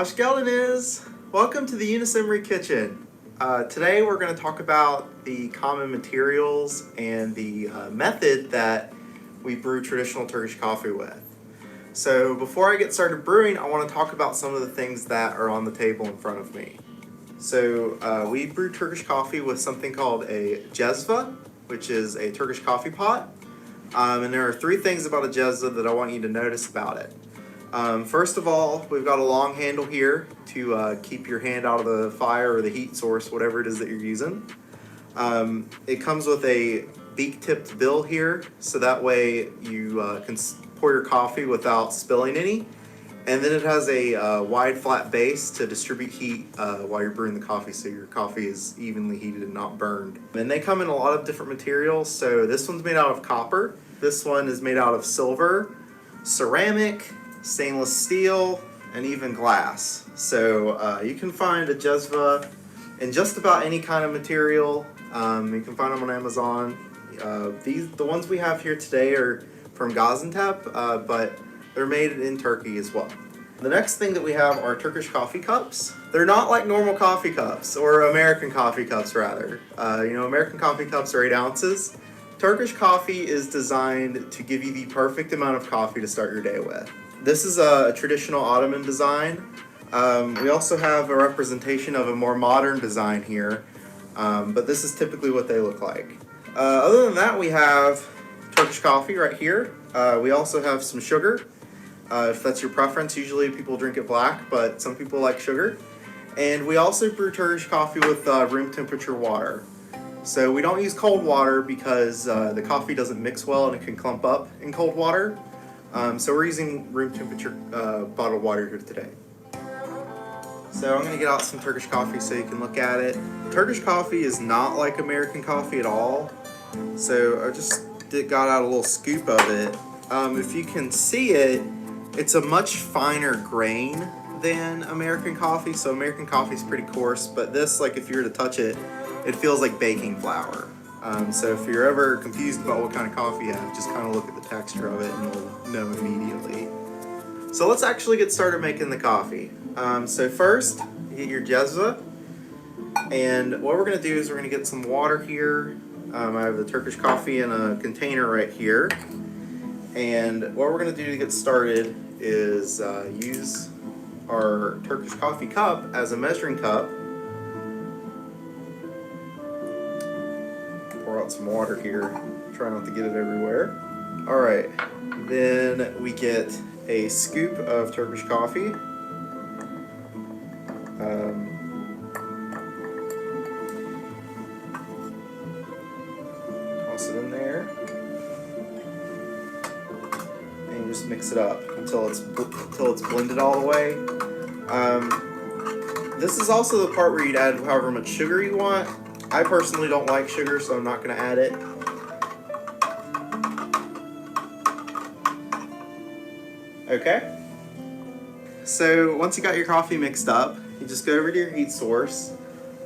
Hashgelden is. Welcome to the Unisimri Kitchen. Today we're going to talk about the common materials and the method that we brew traditional Turkish coffee with. So before I get started brewing, I want to talk about some of the things that are on the table in front of me. So we brew Turkish coffee with something called a jezva, which is a Turkish coffee pot. And there are three things about a jezva that I want you to notice about it. First of all, we've got a long handle here to keep your hand out of the fire or the heat source, whatever it is that you're using. It comes with a beak-tipped bill here, so that way you can pour your coffee without spilling any. And then it has a wide flat base to distribute heat while you're brewing the coffee, so your coffee is evenly heated and not burned. And they come in a lot of different materials. So this one's made out of copper. This one is made out of silver, ceramic, stainless steel, and even glass. So you can find a jezva in just about any kind of material. You can find them on Amazon. The ones we have here today are from Gaziantep, but they're made in Turkey as well. The next thing that we have are Turkish coffee cups. They're not like normal coffee cups, or American coffee cups rather. American coffee cups are 8 ounces. Turkish coffee is designed to give you the perfect amount of coffee to start your day with. This is a traditional Ottoman design. We also have a representation of a more modern design here, but this is typically what they look like. Other than that, we have Turkish coffee right here. We also have some sugar, if that's your preference. Usually people drink it black, but some people like sugar. And we also brew Turkish coffee with room temperature water. So we don't use cold water because the coffee doesn't mix well and it can clump up in cold water. So we're using room temperature bottled water here today. So I'm going to get out some Turkish coffee so you can look at it. Turkish coffee is not like American coffee at all. So I just got out a little scoop of it. If you can see it, it's a much finer grain than American coffee. So American coffee is pretty coarse, but this, like if you were to touch it, it feels like baking flour. So if you're ever confused about what kind of coffee you have, just kind of look at the texture of it and you'll know immediately. So let's actually get started making the coffee. So first, you get your jezva. And what we're going to do is we're going to get some water here. I have the Turkish coffee in a container right here. And what we're going to do to get started is use our Turkish coffee cup as a measuring cup. Pour out some water here. Try not to get it everywhere. All right. Then we get a scoop of Turkish coffee. Toss it in there. And just mix it up until it's blended all the way. This is also the part where you'd add however much sugar you want. I personally don't like sugar, so I'm not going to add it. Okay. So once you got your coffee mixed up, you just go over to your heat source.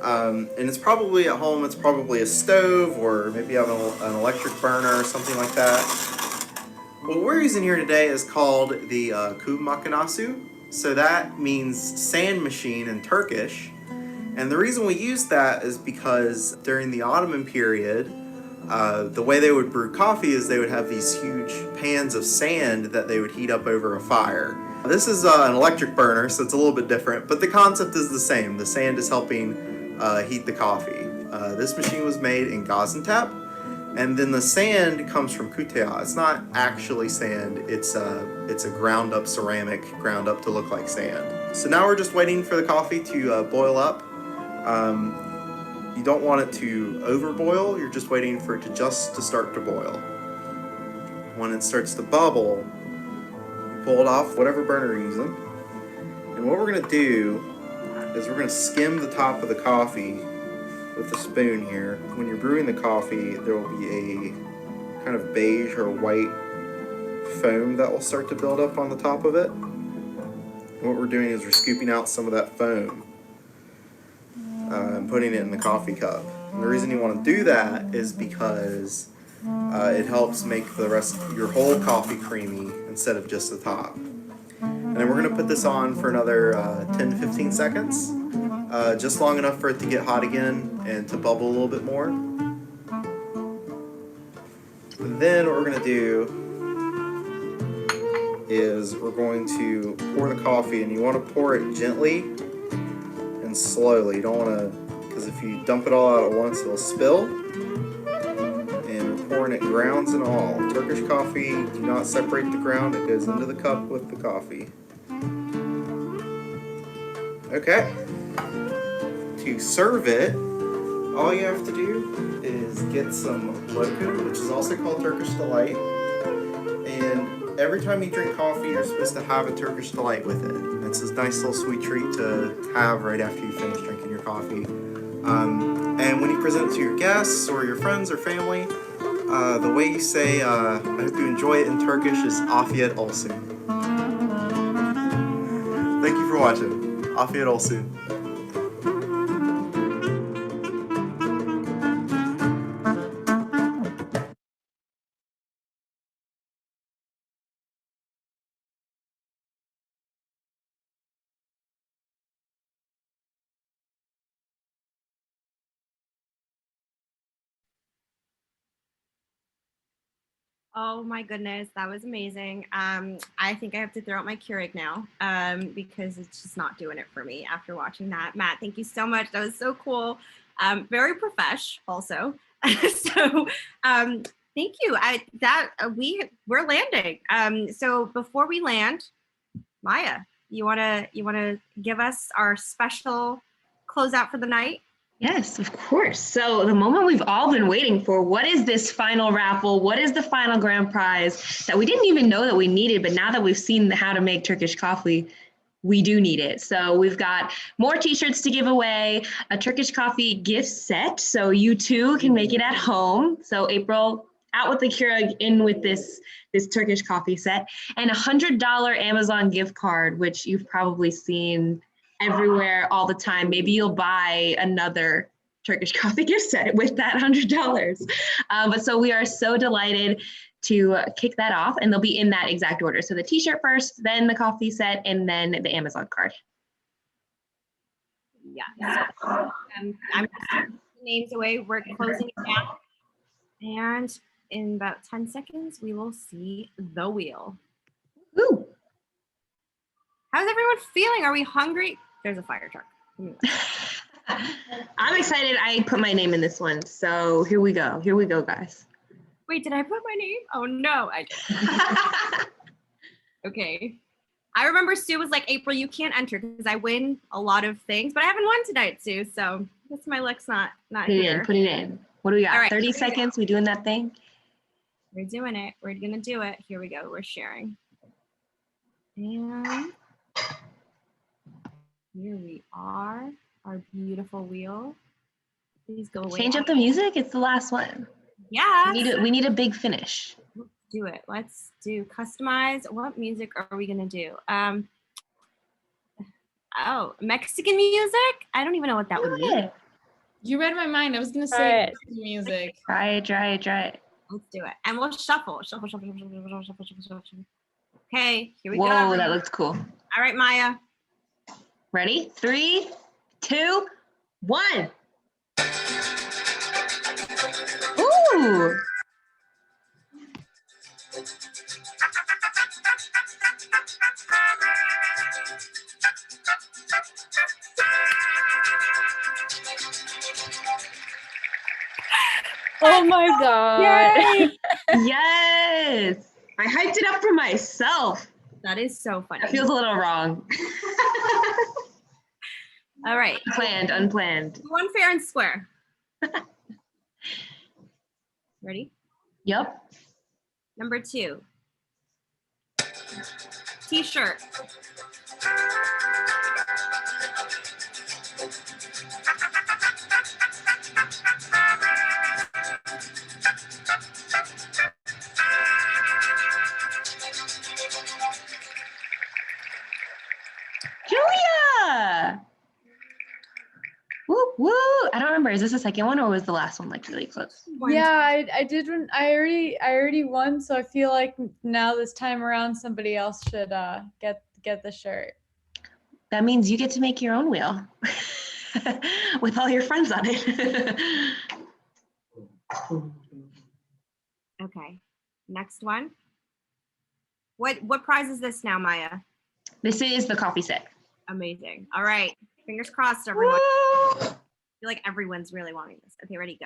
And it's probably at home, it's probably a stove, or maybe you have an electric burner or something like that. What we're using here today is called the kub makinesi. So that means sand machine in Turkish. And the reason we use that is because during the Ottoman period, the way they would brew coffee is they would have these huge pans of sand that they would heat up over a fire. This is an electric burner, so it's a little bit different, but the concept is the same. The sand is helping heat the coffee. This machine was made in Gaziantep, and then the sand comes from Kutea. It's not actually sand, it's a ground up ceramic, ground up to look like sand. So now we're just waiting for the coffee to boil up. You don't want it to overboil, you're just waiting for it to start to boil. When it starts to bubble, you pull it off whatever burner you're using. And what we're going to do is we're going to skim the top of the coffee with a spoon here. When you're brewing the coffee, there will be a kind of beige or white foam that will start to build up on the top of it. And what we're doing is we're scooping out some of that foam and putting it in the coffee cup. And the reason you want to do that is because it helps make the rest of your whole coffee creamy instead of just the top. And then we're gonna put this on for another 10 to 15 seconds. Just long enough for it to get hot again and to bubble a little bit more. And then what we're gonna do is we're going to pour the coffee, and you wanna pour it gently and slowly. You don't wanna, because if you dump it all out at once, it'll spill. And we're pouring it grounds and all. Turkish coffee, do not separate the ground. It goes into the cup with the coffee. Okay. To serve it, all you have to do is get some lokum, which is also called Turkish Delight. And every time you drink coffee, you're supposed to have a Turkish Delight with it. It's a nice little sweet treat to have right after you finish drinking your coffee. And when you present it to your guests or your friends or family, the way you say, I hope you enjoy it in Turkish is Afiyet olsun. Thank you for watching. Afiyet olsun. Oh my goodness, that was amazing. I think I have to throw out my Keurig now because it's just not doing it for me after watching that. Matt, thank you so much. That was so cool. Very profesh also. So thank you. We're landing. So before we land, Maya, you wanna give us our special closeout for the night? Yes, of course. So the moment we've all been waiting for, what is this final raffle? What is the final grand prize that we didn't even know that we needed, but now that we've seen how to make Turkish coffee, we do need it. So we've got more t-shirts to give away, a Turkish coffee gift set, so you too can make it at home. So April, out with the Keurig, in with this Turkish coffee set, and $100 Amazon gift card, which you've probably seen everywhere all the time. Maybe you'll buy another Turkish coffee gift set with that $100. But so we are so delighted to kick that off, and they'll be in that exact order. So the t-shirt first, then the coffee set, and then the Amazon card. Yeah. So, I'm just names away. We're closing it down. And in about 10 seconds, we will see the wheel. Ooh. How's everyone feeling? Are we hungry? There's a fire truck. I'm excited. I put my name in this one. So here we go. Here we go, guys. Wait, did I put my name? Oh no, I did. Okay. I remember Sue was like, April, you can't enter because I win a lot of things, but I haven't won tonight, Sue. So I guess my luck's not here. Put it in. What do we got? All right, 30 seconds. We doing that thing? We're doing it. We're gonna do it. Here we go. We're sharing. And here we are. Our beautiful wheel. Please go away. Change up the music. It's the last one. Yeah. We need a big finish. Let's do it. Let's do customize. What music are we gonna do? Oh, Mexican music? I don't even know what that would be. You read my mind. I was gonna say Mexican music. Try it. Let's do it. And we'll shuffle. Shuffle. Okay, here we go. Whoa, that looked cool. All right, Maya. Ready? 3, 2, 1. Ooh. Oh my God. Yay. Yes. I hyped it up for myself. That is so funny. That feels a little wrong. All right. Unplanned. One fair and square. Ready? Yep. Number 2. T-shirt. Julia! Woo, woo. I don't remember. Is this the second one or was the last one like really close? Yeah, I did. I already won, so I feel like now this time around somebody else should get get the shirt? That means you get to make your own wheel with all your friends on it. Okay, next one. What prize is this now, Maya? This is the coffee set. Amazing. All right, fingers crossed, everyone. I feel like everyone's really wanting this. Okay, ready, go.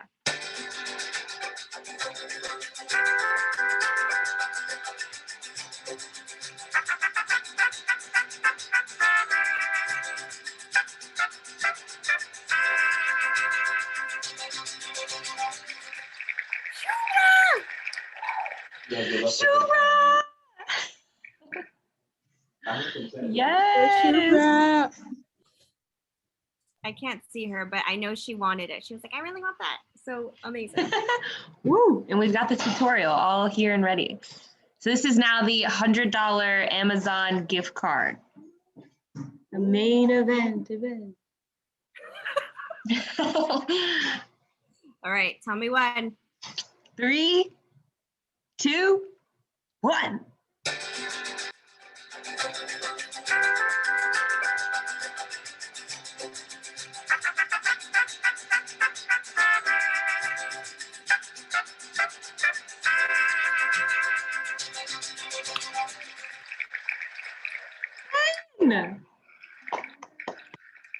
Shura! Yes! I can't see her, but I know she wanted it. She was like, I really want that. So amazing. Woo! And we've got the tutorial all here and ready. So this is now the $100 Amazon gift card. The main event. All right, tell me when. 3, 2, 1.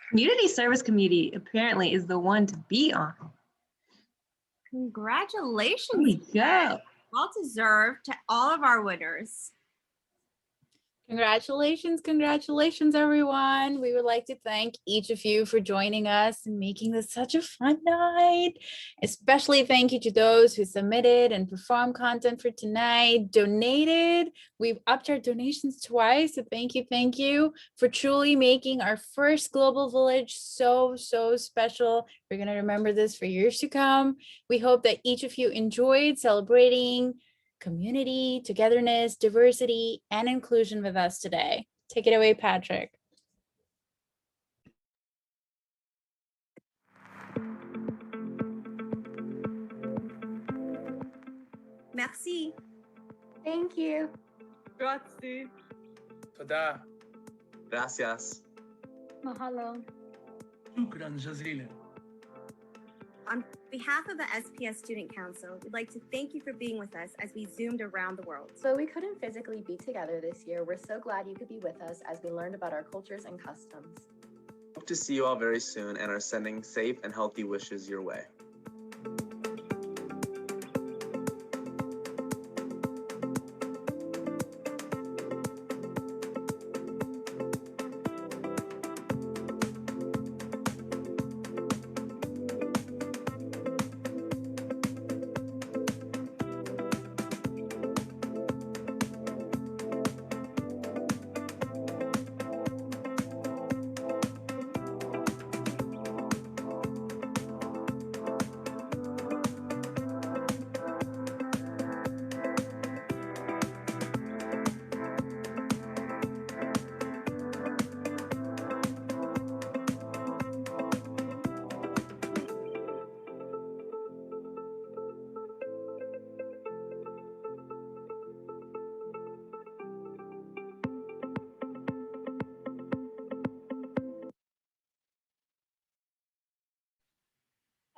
Community Service Committee apparently is the one to be on. Congratulations. There we go. Well deserved to all of our winners. Congratulations, everyone. We would like to thank each of you for joining us and making this such a fun night. Especially thank you to those who submitted and performed content for tonight, donated. We've upped our donations twice, so thank you for truly making our first global village so special. We're going to remember this for years to come. We hope that each of you enjoyed celebrating community, togetherness, diversity, and inclusion with us today. Take it away, Patrick. Merci. Thank you. Grazie. Toda. Gracias. Mahalo. Shukran jazilan. On behalf of the SPS Student Council, we'd like to thank you for being with us as we zoomed around the world. So we couldn't physically be together this year. We're so glad you could be with us as we learned about our cultures and customs. Hope to see you all very soon and are sending safe and healthy wishes your way.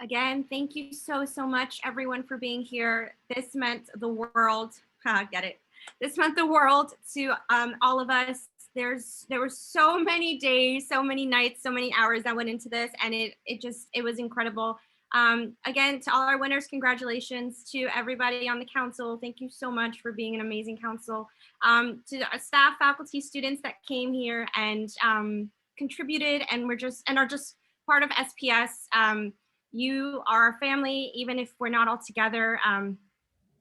Again, thank you so much, everyone, for being here. This meant the world. Get it? This meant the world to all of us. There were so many days, so many nights, so many hours that went into this, and it was incredible. Again, to all our winners, congratulations. To everybody on the council, thank you so much for being an amazing council. To our staff, faculty, students that came here and contributed and are just part of SPS. You are our family, even if we're not all together.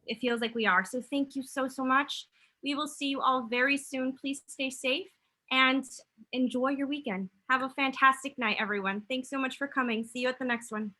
It feels like we are. So thank you so much. We will see you all very soon. Please stay safe and enjoy your weekend. Have a fantastic night, everyone. Thanks so much for coming. See you at the next one.